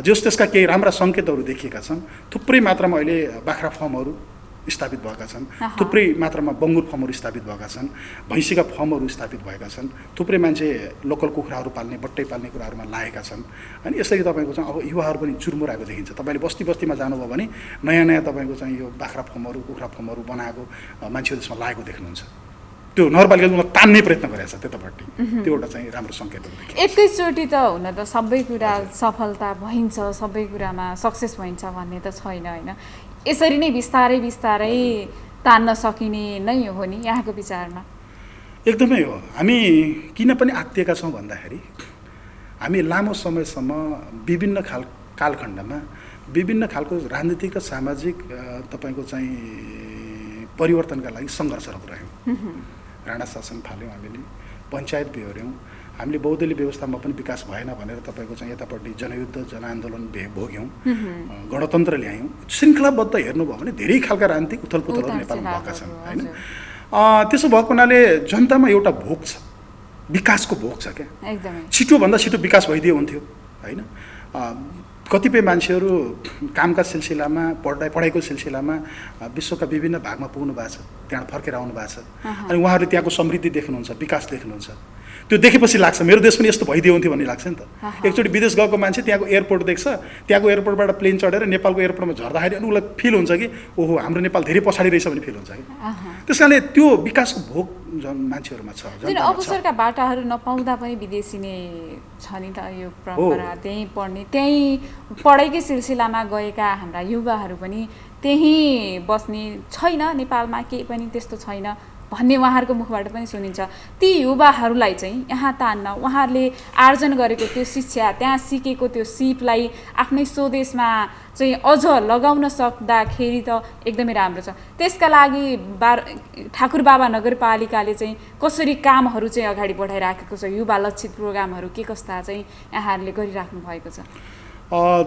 जस त्यसका केही राम्रा सङ्केतहरू देखिएका छन्। थुप्रै मात्रामा अहिले बाख्रा फर्महरू स्थापित भएका छन्, थुप्रै मात्रामा बङ्गुर फर्महरू स्थापित भएका छन्, भैँसीका फर्महरू स्थापित भएका छन्, थुप्रै मान्छे लोकल कुखुराहरू पाल्ने, बट्टै पाल्ने कुराहरूमा लागेका छन्। अनि यसरी तपाईँको चाहिँ अब युवाहरू पनि चुरमुराएको देखिन्छ। तपाईँले बस्ती बस्तीमा जानुभयो भने नयाँ नयाँ तपाईँको चाहिँ यो बाख्रा फर्महरू, कुखुरा फर्महरू बनाएको मान्छेहरू त्यसमा लागेको देख्नुहुन्छ। त्यो नगरपालिकाले तान्ने प्रयत्न गरेको छ त्यतापट्टि। त्यो एउटा चाहिँ राम्रो सङ्केतहरू देखिन्छ। एकैचोटि त हुन त सबै कुरा सफलता भइन्छ, सबै कुरामा सक्सेस भइन्छ भन्ने त छैन, होइन। यसरी नै बिस्तारै बिस्तारै तान्न सकिने नै हो नि यहाँको विचारमा? एकदमै हो। हामी किन पनि आत्तिएका छौँ भन्दाखेरि हामी लामो समयसम्म विभिन्न कालखण्डमा विभिन्न खालको राजनीतिक र सामाजिक तपाईँको चाहिँ परिवर्तनका लागि सङ्घर्षरत रह्यौँ। राणा शासन फाल्यौँ, हामीले पञ्चायत बेहोऱ्यौँ, हामीले बहुदलीय व्यवस्थामा पनि विकास भएन भनेर तपाईँको चाहिँ यतापट्टि जनयुद्ध, जनआन्दोलन भोग्यौँ, गणतन्त्र ल्यायौँ। श्रृङ्खलाबद्ध हेर्नुभयो भने धेरै खालका राजनीतिक उथलपुथलहरू नेपालमा भएका छन्, होइन। त्यसो भएको हुनाले जनतामा एउटा भोक छ, विकासको भोक छ क्या। छिटोभन्दा छिटो विकास भइदियो हुन्थ्यो, होइन। कतिपय मान्छेहरू कामका सिलसिलामा, पढाइको सिलसिलामा विश्वका विभिन्न भागमा पुग्नु भएको छ, त्यहाँ फर्केर आउनु भएको छ। अनि उहाँहरूले त्यहाँको समृद्धि देख्नुहुन्छ, विकास देख्नुहुन्छ। त्यो देखेपछि लाग्छ मेरो देश पनि यस्तो भइदियो हुन्थ्यो भन्ने लाग्छ नि त। एकचोटि विदेश गएको मान्छे त्यहाँको एयरपोर्ट देख्छ, त्यहाँको एयरपोर्टबाट प्लेन चढेर नेपालको एयरपोर्टमा झर्दाखेरि अनि उसलाई फिल हुन्छ कि ओहो हाम्रो नेपाल धेरै पछाडि रहेछ भन्ने फिल हुन्छ कि। त्यस कारणले त्यो विकासको भोक मान्छेहरूमा छ। जुन अवसरका बाटाहरू नपाउँदा पनि विदेशी नै छ नि त यो परम्परा। त्यहीँ पढ्ने, त्यहीँ पढाइकै सिलसिलामा गएका हाम्रा युवाहरू पनि त्यहीँ बस्ने, छैन नेपालमा केही पनि त्यस्तो छैन भन्ने उहाँहरूको मुखबाट पनि सुनिन्छ। ती युवाहरूलाई चाहिँ यहाँ तान्न उहाँहरूले आर्जन गरेको त्यो शिक्षा, त्यहाँ सिकेको त्यो सिपलाई आफ्नै स्वदेशमा चाहिँ अझ लगाउन सक्दाखेरि त एकदमै राम्रो छ। त्यसका लागि ठाकुरबाबा नगरपालिकाले चाहिँ कसरी कामहरू चाहिँ अगाडि बढाइराखेको छ, युवा लक्षित प्रोग्रामहरू के कस्ता चाहिँ यहाँहरूले गरिराख्नु भएको छ?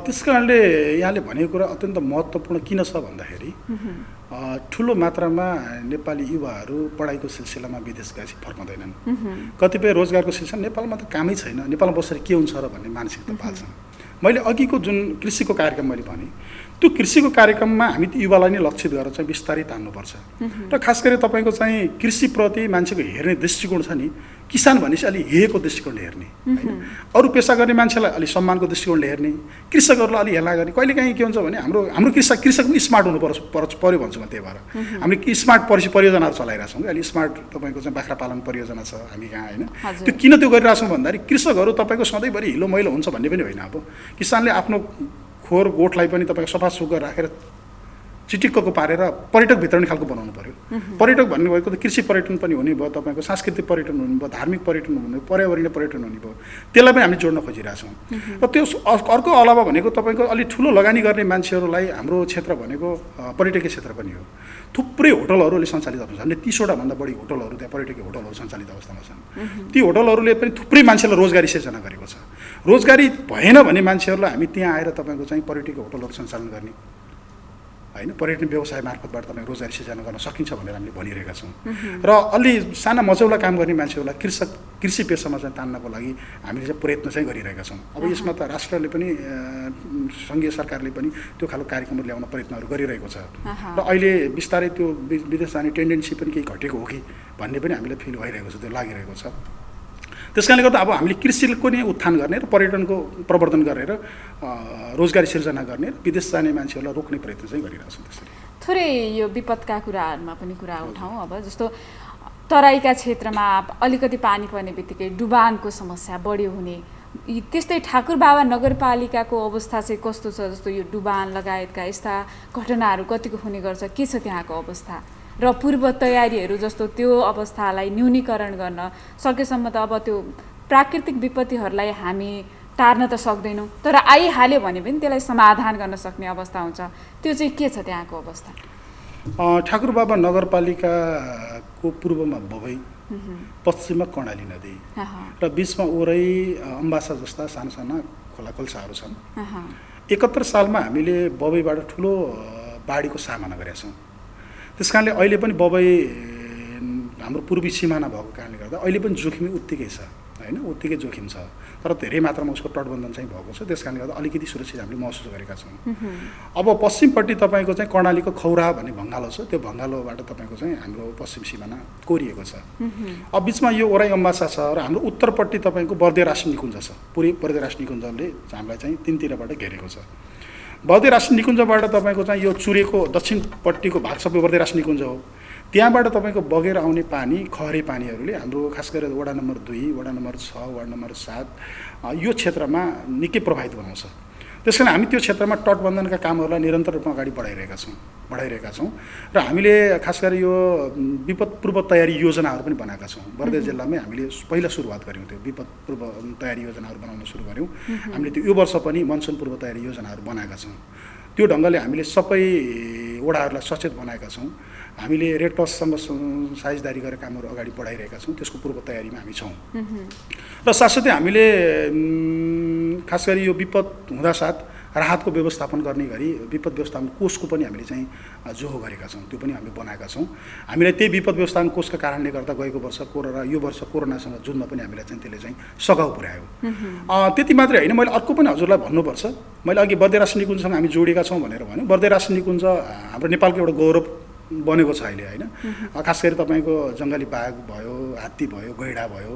त्यस कारणले यहाँले भनेको कुरा अत्यन्त महत्त्वपूर्ण किन छ भन्दाखेरि ठुलो मात्रामा नेपाली युवाहरू पढाइको सिलसिलामा विदेश गएपछि फर्काउँदैनन्। कतिपय रोजगारको सिलसिला नेपालमा त कामै छैन, नेपालमा बसेर के हुन्छ र भन्ने मानसिकता पाल्छन्। मैले अघिको जुन कृषिको कार्यक्रम मैले भने त्यो कृषिको कार्यक्रममा हामी युवालाई नै लक्षित गरेर चाहिँ बिस्तारै तान्नुपर्छ। र खास गरी तपाईँको चाहिँ कृषिप्रति मान्छेको हेर्ने दृष्टिकोण छ नि, किसान भनेपछि अलि हेको दृष्टिकोणले हेर्ने होइन, अरू पेसा गर्ने मान्छेलाई अलि सम्मानको दृष्टिकोणले हेर्ने, कृषकहरूलाई अलि हेला गर्ने। कहिलेकाहीँ के हुन्छ भने हाम्रो कृषक पनि स्मार्ट हुनु पर्यो भन्छु म। त्यही भएर हामीले स्मार्ट परियोजनाहरू चलाइरहेछौँ कि अलि स्मार्ट तपाईँको चाहिँ बाख्रा पालन परियोजना छ हामी कहाँ होइन। त्यो किन त्यो गरिरहेछौँ भन्दाखेरि कृषकहरू तपाईँको सधैँभरि हिलो मैलो हुन्छ भन्ने पनि होइन। अब किसानले आफ्नो खोर गोठलाई पनि तपाईँको सफा सुग्घर राखेर चिटिक्कको पारेर पर्यटक भित्राउने खालको बनाउनु पर्यो। पर्यटक भन्नुभएको त कृषि पर्यटन पनि हुने भयो, तपाईँको सांस्कृतिक पर्यटन हुने भयो, धार्मिक पर्यटन हुने भयो, पर्यावरणीय पर्यटन हुने भयो। त्यसलाई पनि हामीले जोड्न खोजिरहेछौँ। र त्यो अर्को अलावा भनेको तपाईँको अलिक ठुलो लगानी गर्ने मान्छेहरूलाई हाम्रो क्षेत्र भनेको पर्यटकीय क्षेत्र पनि हो। थुप्रै होटलहरूले सञ्चालित अवस्था छन्, 30वटा भन्दा बढी होटलहरू त्यहाँ पर्यटकीय होटलहरू सञ्चालित अवस्थामा छन्। ती होटलहरूले पनि थुप्रै मान्छेलाई रोजगारी सिर्जना गरेको छ। रोजगारी भएन भने मान्छेहरूलाई हामी त्यहाँ आएर तपाईँको चाहिँ पर्यटकीय होटलहरू सञ्चालन गर्ने होइन, पर्यटन व्यवसाय मार्फतबाट तपाईँ रोजगारी सिर्जना गर्न सकिन्छ भनेर हामीले भनिरहेका छौँ। र अलि साना मजौला काम गर्ने मान्छेहरूलाई कृषि पेसामा चाहिँ तान्नको लागि हामीले चाहिँ प्रयत्न चाहिँ गरिरहेका छौँ। अब यसमा त राष्ट्रले पनि सङ्घीय सरकारले पनि त्यो खालको कार्यक्रमहरू ल्याउन प्रयत्नहरू गरिरहेको छ। र अहिले बिस्तारै त्यो विदेश जाने टेन्डेन्सी पनि केही घटेको हो कि भन्ने पनि हामीलाई फिल भइरहेको छ, त्यो लागिरहेको छ। त्यस कारणले गर्दा अब हामीले कृषिको नै उत्थान गर्ने र पर्यटनको प्रवर्धन गरेर रोजगारी सिर्जना गर्ने र विदेश जाने मान्छेहरूलाई रोक्ने प्रयत्न चाहिँ गरिरहेको छौँ। त्यसरी थोरै यो विपदका कुराहरूमा पनि कुरा उठाउँ। अब जस्तो तराईका क्षेत्रमा अलिकति पानी पर्ने बित्तिकै डुबानको समस्या बढ्यो हुने, त्यस्तै ठाकुरबाबा नगरपालिकाको अवस्था चाहिँ कस्तो छ? जस्तो यो डुबान लगायतका यस्ता घटनाहरू कतिको हुने गर्छ, के छ त्यहाँको अवस्था र पूर्व तयारीहरू? जस्तो त्यो अवस्थालाई न्यूनीकरण गर्न सकेसम्म त अब त्यो प्राकृतिक विपत्तिहरूलाई हामी टार्न त सक्दैनौँ, तर आइहाल्यो भने पनि त्यसलाई समाधान गर्न सक्ने अवस्था हुन्छ। त्यो चाहिँ के छ त्यहाँको अवस्था? ठाकुरबाबा नगरपालिकाको पूर्वमा बबई, पश्चिममा कर्णाली नदी र बिचमा ओरै अम्बासा जस्ता साना साना खोला खोल्साहरू छन्। 71 सालमा हामीले बबईबाट ठुलो बाढीको सामना गरेका छौँ। त्यस कारणले अहिले पनि बबई हाम्रो पूर्वी सिमाना भएको कारणले गर्दा अहिले पनि जोखिम उत्तिकै छ होइन, उत्तिकै जोखिम छ। तर धेरै मात्रामा उसको तटबन्धन चाहिँ भएको छ। त्यस कारणले गर्दा अलिकति सुरक्षित हामीले महसुस गरेका छौँ। अब पश्चिमपट्टि तपाईँको चाहिँ कर्णालीको खौरा भन्ने भङ्गालो छ, त्यो भङ्गालोबाट तपाईँको चाहिँ हाम्रो पश्चिम सिमाना कोरिएको छ। अब बिचमा यो ओराई अम्बासा छ र हाम्रो उत्तरपट्टि तपाईँको बर्देरास निकुञ्ज छ। पुरै बर्देरास निकुञ्जले हामीलाई चाहिँ तिनतिरबाट घेरेको छ। बर्देरास निकुञ्जबाट तपाईँको चाहिँ यो चुरेको दक्षिणपट्टिको भाग सबै बर्देरास निकुञ्ज हो। त्यहाँबाट तपाईँको बगेर आउने पानी, खहरे पानीहरूले हाम्रो खास गरेर वडा नम्बर 2, वडा नम्बर 6, वडा नम्बर 7 यो क्षेत्रमा निकै प्रभावित बनाउँछ। त्यस कारण हामी त्यो क्षेत्रमा तटबन्धनका कामहरूलाई निरन्तर रूपमा अगाडि बढाइरहेका छौँ र हामीले खास गरी यो विपद पूर्व तयारी योजनाहरू पनि बनाएका छौँ। बर्दिया जिल्लामै हामीले पहिला सुरुवात गऱ्यौँ, त्यो विपद पूर्व तयारी योजनाहरू बनाउन सुरु गऱ्यौँ। हामीले त्यो यो वर्ष पनि मनसुन पूर्व तयारी योजनाहरू बनाएका छौँ। त्यो ढङ्गले हामीले सबै वडाहरूलाई सचेत बनाएका छौँ। हामीले रेड क्रससँग साझेदारी गरेर कामहरू अगाडि बढाइरहेका छौँ। त्यसको पूर्व तयारीमा हामी छौँ। र साथसाथै हामीले खास गरी यो विपद हुँदासाथ राहतको व्यवस्थापन गर्ने गरी विपद व्यवस्थापन कोषको पनि हामीले चाहिँ जोहो गरेका छौँ। त्यो पनि हामीले बनाएका छौँ। हामीलाई त्यही विपद व्यवस्थापन कोषका कारणले गर्दा गएको वर्ष यो वर्ष कोरोनासँग जुझ्न पनि हामीलाई चाहिँ त्यसले चाहिँ सघाउ पुर्यायो। त्यति मात्रै होइन, मैले अर्को पनि हजुरलाई भन्नुपर्छ। मैले अघि बर्देरास निकुञ्जसँग हामी जोडिएका छौँ भनेर भन्यो। बर्देरास निकुञ्ज हाम्रो नेपालको एउटा गौरव बनेको छ अहिले होइन। खास गरी तपाईँको जङ्गली बाघ भयो, हात्ती भयो, गैँडा भयो,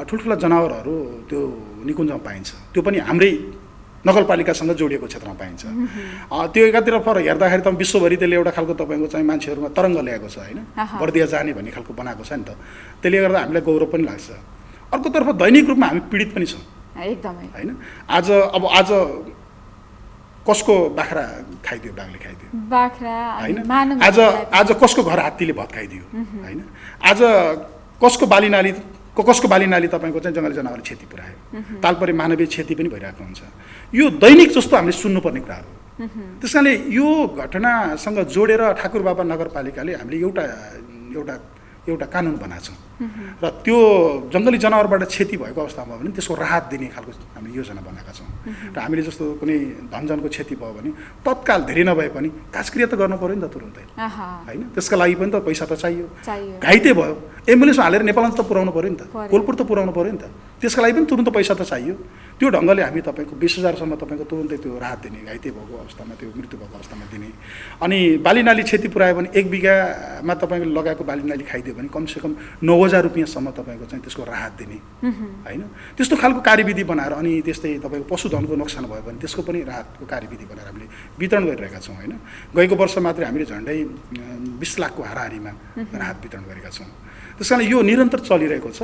ठुल्ठुला जनावरहरू त्यो निकुञ्जमा पाइन्छ। त्यो पनि हाम्रै नगरपालिकासँग जोडिएको क्षेत्रमा पाइन्छ। त्यो एकातिर हेर्दाखेरि त विश्वभरि त्यसले एउटा खालको तपाईँको चाहिँ मान्छेहरूमा तरङ्ग ल्याएको छ होइन, बर्दिया जाने भन्ने खालको बनाएको छ नि त। त्यसले गर्दा हामीलाई गौरव पनि लाग्छ। अर्कोतर्फ दैनिक रूपमा हामी पीडित पनि छौँ एकदमै होइन। आज कसको बाख्रा खाइदियो, बाघले खाइदियो होइन। आज कसको घर हात्तीले भत्काइदियो होइन। आज कसको बाली नाली तपाईँको चाहिँ जङ्गली जनावरले क्षति पुर्यायो, तालपरे मानवीय क्षति पनि भइरहेको हुन्छ। यो दैनिक जस्तो हामीले सुन्नुपर्ने कुराहरू हो। त्यस कारणले यो घटनासँग जोडेर ठाकुरबाबा नगरपालिकाले हामीले एउटा कानुन बनाएको छौँ। र त्यो जङ्गली जनावरबाट क्षति भएको अवस्थामा पनि त्यसको राहत दिने खालको हामीले योजना बनाएका छौँ। र हामीले जस्तो कुनै धनजनको क्षति भयो भने तत्काल धेरै नभए पनि काजक्रिया त गर्नु पऱ्यो नि त तुरुन्तै, होइन? त्यसका लागि पनि त पैसा त चाहियो। घाइते भयो एम्बुलेन्समा हालेर नेपालमा त पुऱ्याउनु पऱ्यो नि त, कोलपुर त पुऱ्याउनु पऱ्यो नि त, त्यसका लागि पनि तुरुन्त पैसा त चाहियो। त्यो ढङ्गले हामी तपाईँको 20,000सम्म तपाईँको तुरुन्तै त्यो राहत दिने, घाइते भएको अवस्थामा त्यो मृत्यु भएको अवस्थामा दिने। अनि बालीनाली क्षति पुऱ्यायो भने 1 बिघामा तपाईँको लगाएको बालीनाली खाइदियो भने कमसेकम 9,000 रुपियाँसम्म तपाईँको चाहिँ त्यसको राहत दिने, होइन? त्यस्तो खालको कार्यविधि बनाएर अनि त्यस्तै तपाईँको पशुधनको नोक्सान भयो भने त्यसको पनि राहतको कार्यविधि बनाएर हामीले वितरण गरिरहेका छौँ, होइन? गएको वर्ष मात्रै हामीले झन्डै 20 लाखको हाराहारीमा राहत वितरण गरेका छौँ। त्यस कारण यो निरन्तर चलिरहेको छ।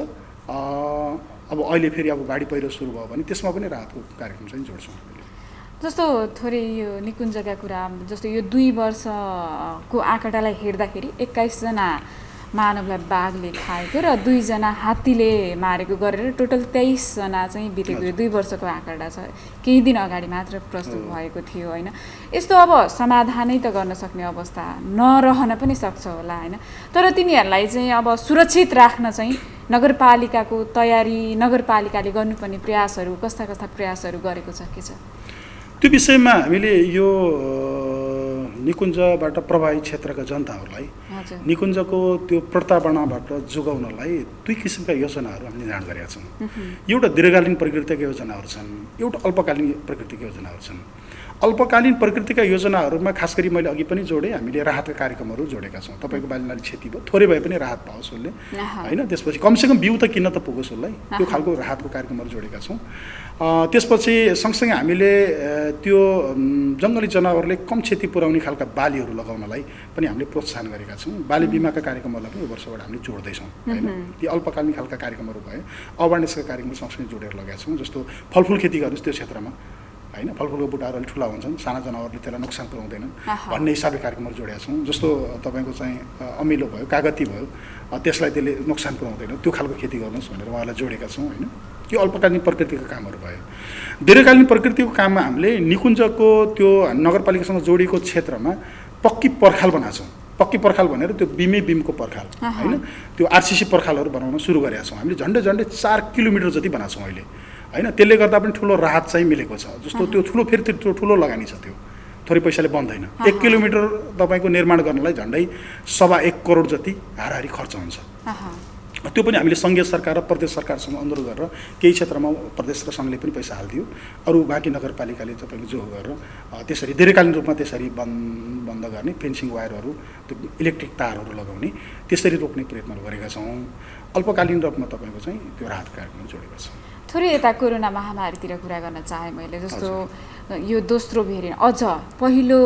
अब अहिले फेरि अब बाढी पहिरो सुरु भयो भने त्यसमा पनि राहतको कार्यक्रम चाहिँ जोड्छौँ। जस्तो थोरै यो निकुञ्जका कुरा, जस्तो यो 2 वर्षको आँकडालाई हेर्दाखेरि 21 जना मानवलाई बाघले खाएको र 2 जना हात्तीले मारेको गरेर टोटल 23 जना चाहिँ बितेको यो 2 वर्षको आँकडा छ। केही दिन अगाडि मात्र प्रस्तुत भएको थियो, होइन? यस्तो अब समाधानै त गर्न सक्ने अवस्था नरहन पनि सक्छ होला, होइन? तर तिनीहरूलाई चाहिँ अब सुरक्षित राख्न चाहिँ नगरपालिकाको तयारी, नगरपालिकाले गर्नुपर्ने प्रयासहरू कस्ता प्रयासहरू गरेको छ, के छ? त्यो विषयमा हामीले यो निकुञ्जबाट प्रभावित क्षेत्रका जनताहरूलाई निकुञ्जको त्यो प्रताडनाबाट जोगाउनलाई 2 किसिमका योजनाहरू हामीले निर्माण गरेका छौँ। एउटा दीर्घकालीन प्रकृतिका योजनाहरू छन्, एउटा अल्पकालीन प्रकृतिका योजनाहरू छन्। अल्पकालीन प्रकृतिका योजनाहरूमा खास गरी मैले अघि पनि जोडेँ, हामीले राहतका कार्यक्रमहरू जोडेका छौँ। तपाईँको बालीनाली क्षति भयो, थोरै भए पनि राहत पाओस् उसले, होइन? त्यसपछि कमसेकम बिउ त किन्न त पुगोस् उसलाई, त्यो खालको राहतको कार्यक्रमहरू जोडेका छौँ। त्यसपछि सँगसँगै हामीले त्यो जङ्गली जनावरले कम क्षति पुर्याउने खालका बालीहरू लगाउनलाई पनि हामीले प्रोत्साहन गरेका छौँ। बाली बिमाका कार्यक्रमहरूलाई पनि यो वर्षबाट हामीले जोड्दैछौँ, होइन? ती अल्पकालीन खालका कार्यक्रमहरू भए अवेरनेसका कार्यक्रमहरू सँगसँगै जोडेर लगाएका छौँ। जस्तो फलफुल खेती गर्नुहोस् त्यो क्षेत्रमा, होइन? फलफुलको बुट्टाहरू अलिक ठुला हुन्छन्, साना जनावरले त्यसलाई नोक्सान पुर्याउँदैनन् भन्ने हिसाबले कार्यक्रमहरू जोडेका छौँ। जस्तो तपाईँको चाहिँ अमिलो भयो, कागती भयो, त्यसलाई त्यसले नोक्सान पुर्याउँदैन, त्यो खालको खेती गर्नुहोस् भनेर उहाँलाई जोडेका छौँ, होइन? यो अल्पकालीन प्रकृतिको कामहरू भयो। दीर्घकालीन प्रकृतिको काममा हामीले निकुञ्जको त्यो नगरपालिकासँग जोडिएको क्षेत्रमा पक्की पर्खाल बनाएको छौँ। पक्की पर्खाल भनेर त्यो बिमको पर्खाल, होइन? त्यो आरसिसी पर्खालहरू बनाउन सुरु गरेका छौँ हामीले। झन्डै 4 किलोमिटर जति बनाएको छौँ अहिले, होइन? त्यसले गर्दा पनि ठुलो राहत चाहिँ मिलेको छ। जस्तो त्यो ठुलो लगानी छ, त्यो थोरै पैसाले बन्दैन। 1 किलोमिटर तपाईँको निर्माण गर्नलाई झन्डै 1.25 करोड जति हाराहारी खर्च हुन्छ। त्यो पनि हामीले सङ्घीय सरकार र प्रदेश सरकारसँग अनुरोध गरेर केही क्षेत्रमा प्रदेश र सङ्घले पनि पैसा हालिदियो, अरू बाँकी नगरपालिकाले तपाईँको जो गरेर त्यसरी दीर्घकालीन रूपमा त्यसरी बन्द गर्ने, फेन्सिङ वायरहरू, त्यो इलेक्ट्रिक तारहरू लगाउने, त्यसरी रोक्ने प्रयत्नहरू गरेका छौँ। अल्पकालीन रूपमा तपाईँको चाहिँ त्यो राहत कार्यक्रम जोडेका छौँ। थोरै यता कोरोना महामारीतिर कुरा गर्न चाहेँ मैले। जस्तो यो दोस्रो भेरिएन्ट, अझ पहिलो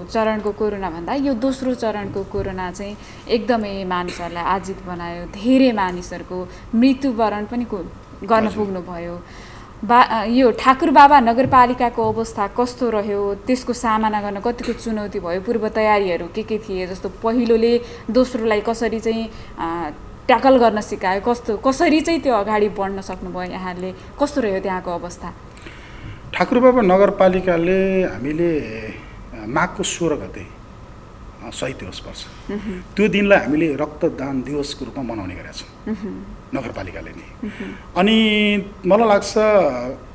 चरणको कोरोनाभन्दा यो दोस्रो चरणको कोरोना चाहिँ एकदमै मानिसहरूलाई आजित बनायो। धेरै मानिसहरूको मृत्युवरण पनि गर्न पुग्नुभयो। यो ठाकुर बाबा नगरपालिकाको अवस्था कस्तो रह्यो, त्यसको सामना गर्न कतिको चुनौती भयो, पूर्व तयारीहरू के थिए? जस्तो पहिलोले दोस्रोलाई कसरी चाहिँ ट्याकल गर्न सिकायो, कसरी चाहिँ त्यो अगाडि बढ्न सक्नुभयो यहाँले, कस्तो रह्यो त्यहाँको अवस्था? ठाकुरबाबा नगरपालिकाले हामीले माघको 16 गते शहीद दिवस पर्छ, त्यो दिनलाई हामीले रक्तदान दिवसको रूपमा मनाउने गरेका छौँ नगरपालिकाले नै। अनि मलाई लाग्छ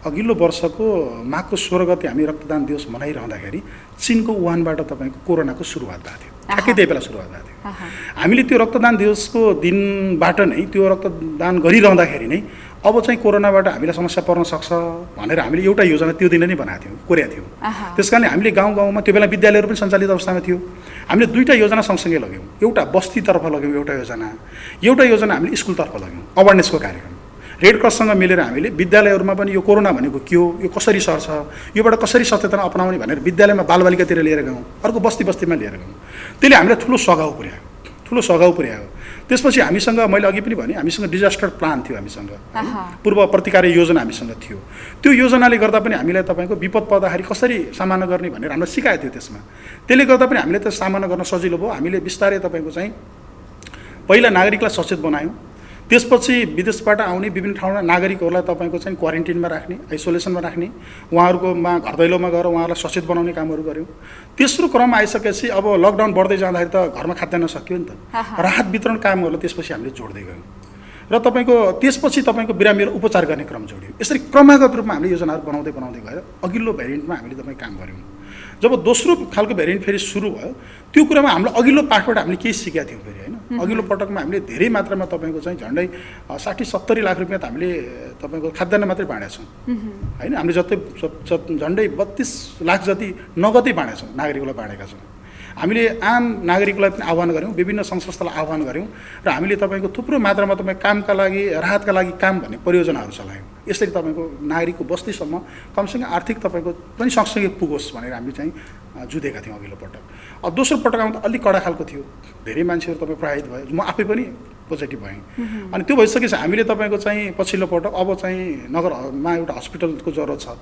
अघिल्लो वर्षको माघको 16 गते हामी रक्तदान दिवस मनाइरहँदाखेरि चीनको वुहानबाट तपाईँको कोरोनाको सुरुवात भएको थियो, ठ्याक्कै त्यही बेला सुरुवात भएको थियो। हामीले त्यो रक्तदान दिवसको दिनबाट नै त्यो रक्तदान गरिरहँदाखेरि नै अब चाहिँ कोरोनाबाट हामीलाई समस्या पर्न सक्छ भनेर हामीले एउटा योजना त्यो दिन नै बनाएको थियौँ, कोरेका थियौँ। त्यस कारणले हामीले गाउँ गाउँमा त्यो बेला विद्यालयहरू पनि सञ्चालित अवस्थामा थियो, हामीले 2टा योजना सँगसँगै लग्यौँ। एउटा बस्तीतर्फ लग्यौँ एउटा योजना हामीले स्कुलतर्फ लग्यौँ, अवेरनेसको कार्यक्रम। रेड क्रससँग मिलेर हामीले विद्यालयहरूमा पनि यो कोरोना भनेको के हो, यो कसरी सर्छ, योबाट कसरी सचेतना अपनाउने भनेर विद्यालयमा बालबालिकातिर लिएर गयौँ, अर्को बस्तीमा लिएर गयौँ। त्यसले हामीलाई ठुलो सघाउ पुर्यायो। त्यसपछि हामीसँग मैले अघि पनि भने हामीसँग डिजास्टर प्लान थियो, हामीसँग पूर्व प्रतिकार योजना हामीसँग थियो। त्यो योजनाले गर्दा पनि हामीलाई तपाईँको विपद पर्दाखेरि कसरी सामना गर्ने भनेर हामीलाई सिकाएको थियो त्यसमा। त्यसले गर्दा पनि हामीले त्यो सामना गर्न सजिलो भयो। हामीले बिस्तारै तपाईँको चाहिँ पहिला नागरिकलाई सचेत बनायौँ, त्यसपछि विदेशबाट आउने विभिन्न ठाउँमा नागरिकहरूलाई तपाईँको चाहिँ क्वारेन्टिनमा राख्ने, आइसोलेसनमा राख्ने, उहाँहरूकोमा घर दैलोमा गएर उहाँहरूलाई सचेत बनाउने कामहरू गऱ्यौँ। तेस्रो क्रम आइसकेपछि अब लकडाउन बढ्दै जाँदाखेरि त घरमा खाद्यान्न सकियो नि त, राहत वितरण कामहरूलाई त्यसपछि हामीले जोड्दै गयौँ। र तपाईँको त्यसपछि तपाईँको बिरामीलाई उपचार गर्ने क्रम जोडियो। यसरी क्रमागत रूपमा हामीले योजनाहरू बनाउँदै बनाउँदै गएर अघिल्लो भेरिएन्टमा हामीले तपाईँ काम गऱ्यौँ। जब दोस्रो खालको भेरिएन्ट फेरि सुरु भयो त्यो कुरामा हामीले अघिल्लो पाठबाट हामीले केही सिकेका थियौँ फेरि होइन। अघिल्लो पटकमा हामीले धेरै मात्रामा तपाईँको चाहिँ झन्डै 60-70 लाख रुपियाँ त हामीले तपाईँको खाद्यान्न मात्रै बाँडेका छौँ होइन। हामीले झन्डै 32 लाख जति नगदै बाँडेका छौँ, नागरिकलाई बाँडेका छौँ। हामीले आम नागरिकलाई पनि आह्वान गऱ्यौँ, विभिन्न सङ्घ संस्थालाई आह्वान गऱ्यौँ र हामीले तपाईँको थुप्रो मात्रामा तपाईँ कामका लागि राहतका लागि काम भन्ने परियोजनाहरू चलायौँ। यसरी तपाईँको नागरिकको बस्तीसम्म कमसेकम आर्थिक तपाईँको पनि सँगसँगै पुगोस् भनेर हामीले चाहिँ जुधेका थियौँ अघिल्लो पटक। अलिक पटकमा त अलिक कडा खालको थियो, धेरै मान्छेहरू तपाईँ प्रभावित भयो, म आफै पनि पोजिटिभ भएँ। अनि त्यो भइसकेपछि हामीले तपाईँको चाहिँ पछिल्लो पटक अब चाहिँ नगरमा एउटा हस्पिटलको जरुरत छ।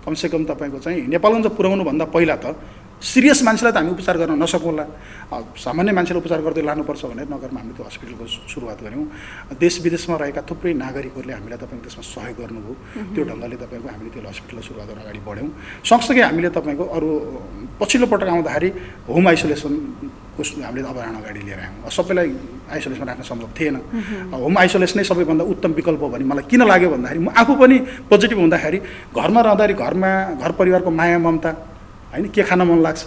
कमसेकम तपाईँको चाहिँ नेपालगञ्ज पुर्याउनुभन्दा पहिला त सिरियस मान्छेलाई त हामी उपचार गर्न नसकौँला, सामान्य मान्छेलाई उपचार गर्दै लानुपर्छ भनेर नगरमा हामीले त्यो हस्पिटलको सुरुवात गऱ्यौँ। देश विदेशमा रहेका थुप्रै नागरिकहरूले हामीलाई तपाईँको त्यसमा सहयोग गर्नुभयो। त्यो ढङ्गले तपाईँको हामीले त्यो हस्पिटललाई सुरुवात गरेर अगाडि बढ्यौँ। सँगसँगै हामीले तपाईँको अरू पछिल्लो पटक आउँदाखेरि होम आइसोलेसनको हामीले अवधारणा अगाडि लिएर आयौँ। सबैलाई आइसोलेसनमा राख्न सम्भव थिएन। होम आइसोलेसनै सबैभन्दा उत्तम विकल्प हो भने मलाई किन लाग्यो भन्दाखेरि म आफू पनि पोजिटिभ हुँदाखेरि घरमा रहँदाखेरि घर परिवारको माया ममता होइन, के खान मन लाग्छ,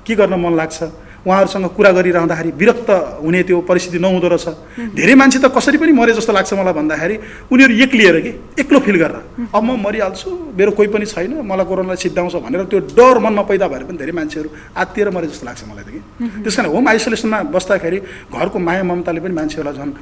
के गर्न मन लाग्छ, उहाँहरूसँग कुरा गरिरहँदाखेरि विरक्त हुने त्यो परिस्थिति नहुँदो रहेछ। धेरै मान्छे त कसरी पनि मरे जस्तो लाग्छ मलाई भन्दाखेरि उनीहरू एक्लिएर कि एक्लो फिल गरेर अब म मरिहाल्छु, मेरो कोही पनि छैन, मलाई कोरोनालाई सिद्धाउँछ भनेर त्यो डर मनमा पैदा भएर पनि धेरै मान्छेहरू आत्तिएर मरे जस्तो लाग्छ मलाई त कि। त्यस कारण होम आइसोलेसनमा बस्दाखेरि घरको माया ममताले पनि मान्छेहरूलाई झन्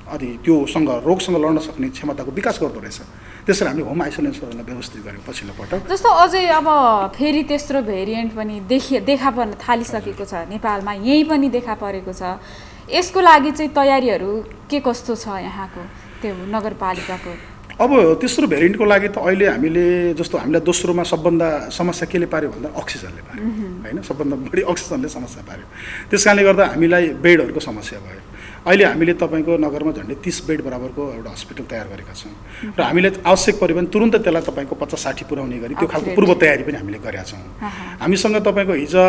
अनि त्योसँग रोगसँग लड्न सक्ने क्षमताको विकास गर्दो रहेछ। त्यसरी हामीले होम आइसोलेसनहरूलाई व्यवस्थित गऱ्यौँ पछिल्लो पटक। जस्तो अझै अब फेरि तेस्रो भेरिएन्ट पनि देखा पर्न थालिसकेको छ नेपालमा, यहीँ पनि देखा परेको छ। यसको लागि चाहिँ तयारीहरू के कस्तो छ यहाँको त्यो नगरपालिकाको? अब तेस्रो भेरिएन्टको लागि त अहिले हामीले जस्तो हामीलाई दोस्रोमा सबभन्दा समस्या केले पार्यो भन्दा अक्सिजनले पार्यो होइन, सबभन्दा बढी अक्सिजनले समस्या पार्यो। त्यस कारणले गर्दा हामीलाई बेडहरूको समस्या भयो। अहिले हामीले तपाईँको नगरमा झन्डै 30 बेड बराबरको एउटा हस्पिटल तयार गरेका छौँ र हामीले आवश्यक पऱ्यो भने तुरुन्त त्यसलाई तपाईँको 50-60 पुर्याउने गरी त्यो खालको पूर्व तयारी पनि हामीले गरेका छौँ। हामीसँग तपाईँको हिजो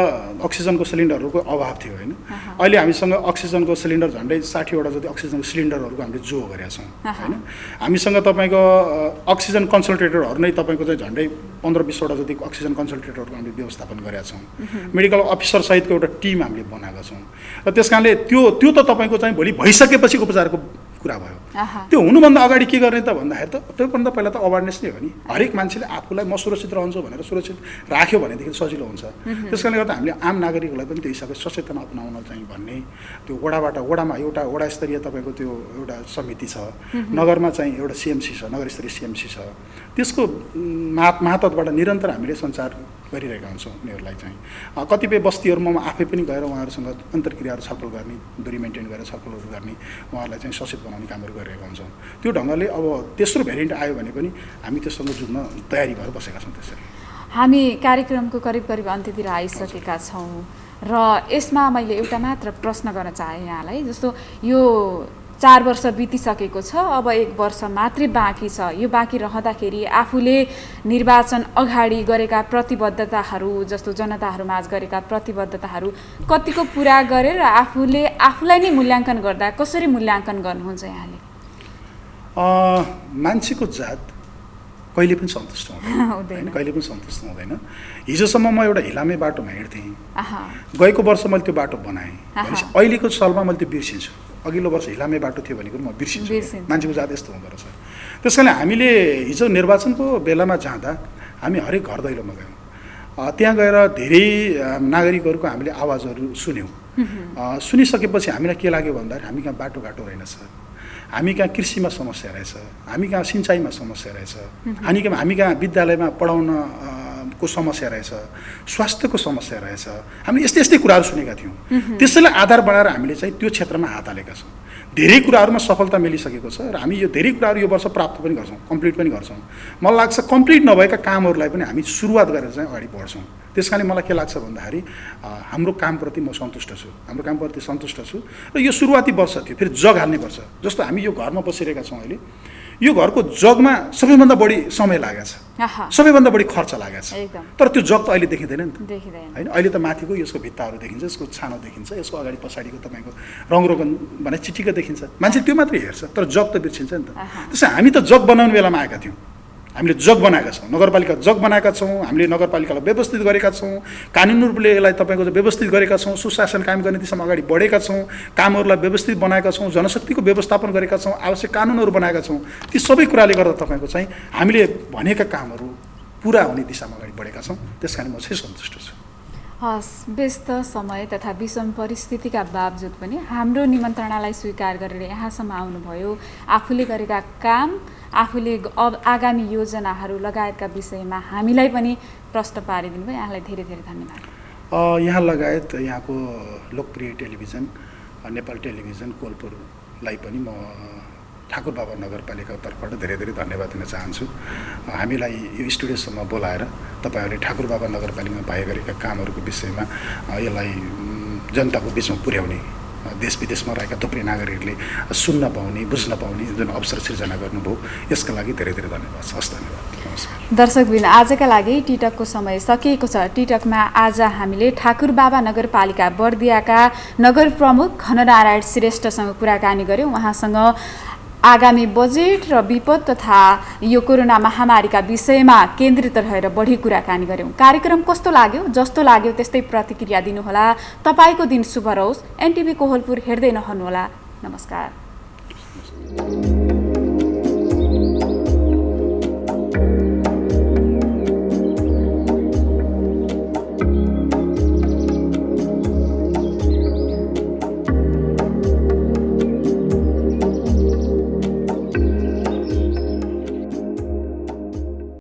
अक्सिजनको सिलिन्डरहरूको अभाव थियो होइन, अहिले हामीसँग अक्सिजनको सिलिन्डर झन्डै 60वटा जति अक्सिजनको सिलिन्डरहरूको हामीले जो गरेका छौँ होइन। हामीसँग तपाईँको अक्सिजन कन्सन्ट्रेटरहरू नै तपाईँको चाहिँ झन्डै 15-20वटा जति अक्सिजन कन्सन्ट्रेटरहरूको हामीले व्यवस्थापन गरेका छौँ। मेडिकल अफिसर सहितको एउटा टिम हामीले बनाएका छौँ र त्यस कारणले त्यो त तपाईँको चाहिँ भोलि भइसकेपछि उपचारको कुरा भयो। त्यो हुनुभन्दा अगाडि के गर्ने त भन्दाखेरि त त्योभन्दा पहिला त अवेरनेस नै हो नि। हरेक मान्छेले आफूलाई म सुरक्षित रहन्छु भनेर सुरक्षित राख्यो भनेदेखि सजिलो हुन्छ। त्यस कारणले गर्दा हामीले आम नागरिकहरूलाई पनि त्यो हिसाबले सचेतना अपनाउन चाहिँ भन्ने त्यो वडामा एउटा वडा स्तरीय तपाईँको त्यो एउटा समिति छ, नगरमा चाहिँ एउटा सिएमसी छ, नगर स्तरीय सिएमसी छ, त्यसको मातहतबाट निरन्तर हामीले सञ्चार गरिरहेका हुन्छौँ उनीहरूलाई चाहिँ। कतिपय बस्तीहरूमा म आफै पनि गएर उहाँहरूसँग अन्तर्क्रियाहरू छलफल गर्ने, दूरी मेन्टेन गरेर छलफलहरू गर्ने, उहाँहरूलाई चाहिँ सचेत बनाउने कामहरू गरिरहेका हुन्छौँ। त्यो ढङ्गले अब तेस्रो भेरिएन्ट आयो भने पनि हामी त्यससँग जुझ्न तयारी भएर बसेका छौँ। त्यसरी हामी कार्यक्रमको करिब अन्त्यतिर आइसकेका छौँ र यसमा मैले एउटा मात्र प्रश्न गर्न चाहेँ यहाँलाई। जस्तो यो 4 वर्ष बितिसकेको छ, अब 1 वर्ष मात्रै बाँकी छ। यो बाँकी रहँदाखेरि आफूले निर्वाचन अगाडि गरेका प्रतिबद्धताहरू जस्तो जनताहरूमाझ गरेका प्रतिबद्धताहरू कतिको पुरा गरेर आफूलाई नै मूल्याङ्कन गर्दा कसरी मूल्याङ्कन गर्नुहुन्छ यहाँले? मान्छेको जात कहिले पनि सन्तुष्ट हुँदैन, कहिले पनि सन्तुष्ट हुँदैन। हिजोसम्म म एउटा हिलामे बाटोमा हिँड्थेँ, गएको वर्ष मैले त्यो बाटो बनाएँ, अहिलेको सालमा मैले त्यो बिर्सिन्छु। अघिल्लो वर्ष हिलामे बाटो थियो भनेको म बिर्सिन्छु। मान्छेको जात यस्तो हुँदो रहेछ। त्यस कारण हामीले हिजो निर्वाचनको बेलामा जाँदा हामी हरेक घर दैलोमा गयौँ। त्यहाँ गएर धेरै नागरिकहरूको हामीले आवाजहरू सुन्यौँ। सुनिसकेपछि हामीलाई के लाग्यो भन्दाखेरि हामी कहाँ बाटोघाटो रहेनछ, हामी कहाँ कृषिमा समस्या रहेछ, हामी कहाँ सिँचाइमा समस्या रहेछ, हामी कहाँ विद्यालयमा पढाउन को समस्या रहेछ, स्वास्थ्यको समस्या रहेछ। हामीले यस्तै कुराहरू सुनेका थियौँ। त्यसैलाई आधार बनाएर हामीले चाहिँ त्यो क्षेत्रमा हात हालेका छौँ। धेरै कुराहरूमा सफलता मिलिसकेको छ र हामी यो धेरै कुराहरू यो वर्ष प्राप्त पनि गर्छौँ, कम्प्लिट पनि गर्छौँ। मलाई लाग्छ कम्प्लिट नभएका कामहरूलाई पनि हामी सुरुवात गरेर चाहिँ अगाडि बढ्छौँ। त्यस कारणले मलाई के लाग्छ भन्दाखेरि हाम्रो कामप्रति म सन्तुष्ट छु, हाम्रो कामप्रति सन्तुष्ट छु र यो सुरुवाती वर्ष थियो, फेरि जग हाल्ने वर्ष। जस्तो हामी यो घरमा बसिरहेका छौँ अहिले, यो घरको जगमा सबैभन्दा बढी समय लागेको छ, आहा, सबैभन्दा बढी खर्च लागेको छ। एकदम तर त्यो जग त अहिले देखिँदैन नि त, देखिँदैन। होइन? अहिले त माथिको यसको भित्ताहरू देखिन्छ, यसको छानो देखिन्छ, यसको अगाडि पछाडिको तपाईँको रङरोगन भने चिटिक्क देखिन्छ। मान्छे त्यो मात्रै हेर्छ, तर जग त बिर्सिन्छ नि त। त्यसो हामी त जग बनाउने बेलामा आएका थियौँ, हामीले जग बनाएका छौँ, नगरपालिका जग बनाएका छौँ, हामीले नगरपालिकालाई व्यवस्थित गरेका छौँ, कानुन रूपले यसलाई तपाईँको व्यवस्थित गरेका छौँ, सुशासन कायम गर्ने दिशामा अगाडि बढेका छौँ, कामहरूलाई व्यवस्थित बनाएका छौँ, जनशक्तिको व्यवस्थापन गरेका छौँ, आवश्यक कानुनहरू बनाएका छौँ। ती सबै कुराले गर्दा तपाईँको चाहिँ हामीले भनेका कामहरू पुरा हुने दिशामा अगाडि बढेका छौँ। त्यस कारण म चाहिँ सन्तुष्ट छु। हस्, व्यस्त समय तथा विषम परिस्थितिका बावजुद पनि हाम्रो निमन्त्रणालाई स्वीकार गरेर यहाँसम्म आउनुभयो। आफूले गरेका काम, आफूले आगामी योजनाहरू लगायतका विषयमा हामीलाई पनि प्रश्न पारिदिनु भयो। यहाँलाई धेरै धेरै धन्यवाद। यहाँ लगायत यहाँको लोकप्रिय टेलिभिजन नेपाल टेलिभिजन कोलपुरलाई पनि म ठाकुर बाबा नगरपालिकाको तर्फबाट धेरै धेरै धन्यवाद दिन चाहन्छु। हामीलाई यो स्टुडियोसम्म बोलाएर तपाईँहरूले ठाकुर बाबा नगरपालिकामा भए गरेका कामहरूको विषयमा यसलाई जनताको बिचमा पुर्याउने, देश विदेशमा रहेका थुप्रै नागरिकले सुन्न पाउने, बुझ्न पाउने जुन अवसर सिर्जना गर्नुभयो, यसका लागि धेरै धेरै धन्यवाद छ। हस्, धन्यवाद, नमस्कार। दर्शकवृन्द, आजका लागि टिटकको समय सकिएको छ। टिटकमा आज हामीले ठाकुर बाबा नगरपालिका बर्दियाका नगर प्रमुख घननारायण श्रेष्ठसँग कुराकानी गऱ्यौँ। उहाँसँग आगामी बजेट र विपद तथा यो कोरोना महामारीका विषयमा केन्द्रित रहेर बढी कुराकानी गऱ्यौँ। कार्यक्रम कस्तो लाग्यो? जस्तो लाग्यो त्यस्तै प्रतिक्रिया दिनुहोला। तपाईँको दिन शुभ रहोस्। एनटिभी कोहलपुर हेर्दै नहर्नुहोला। नमस्कार।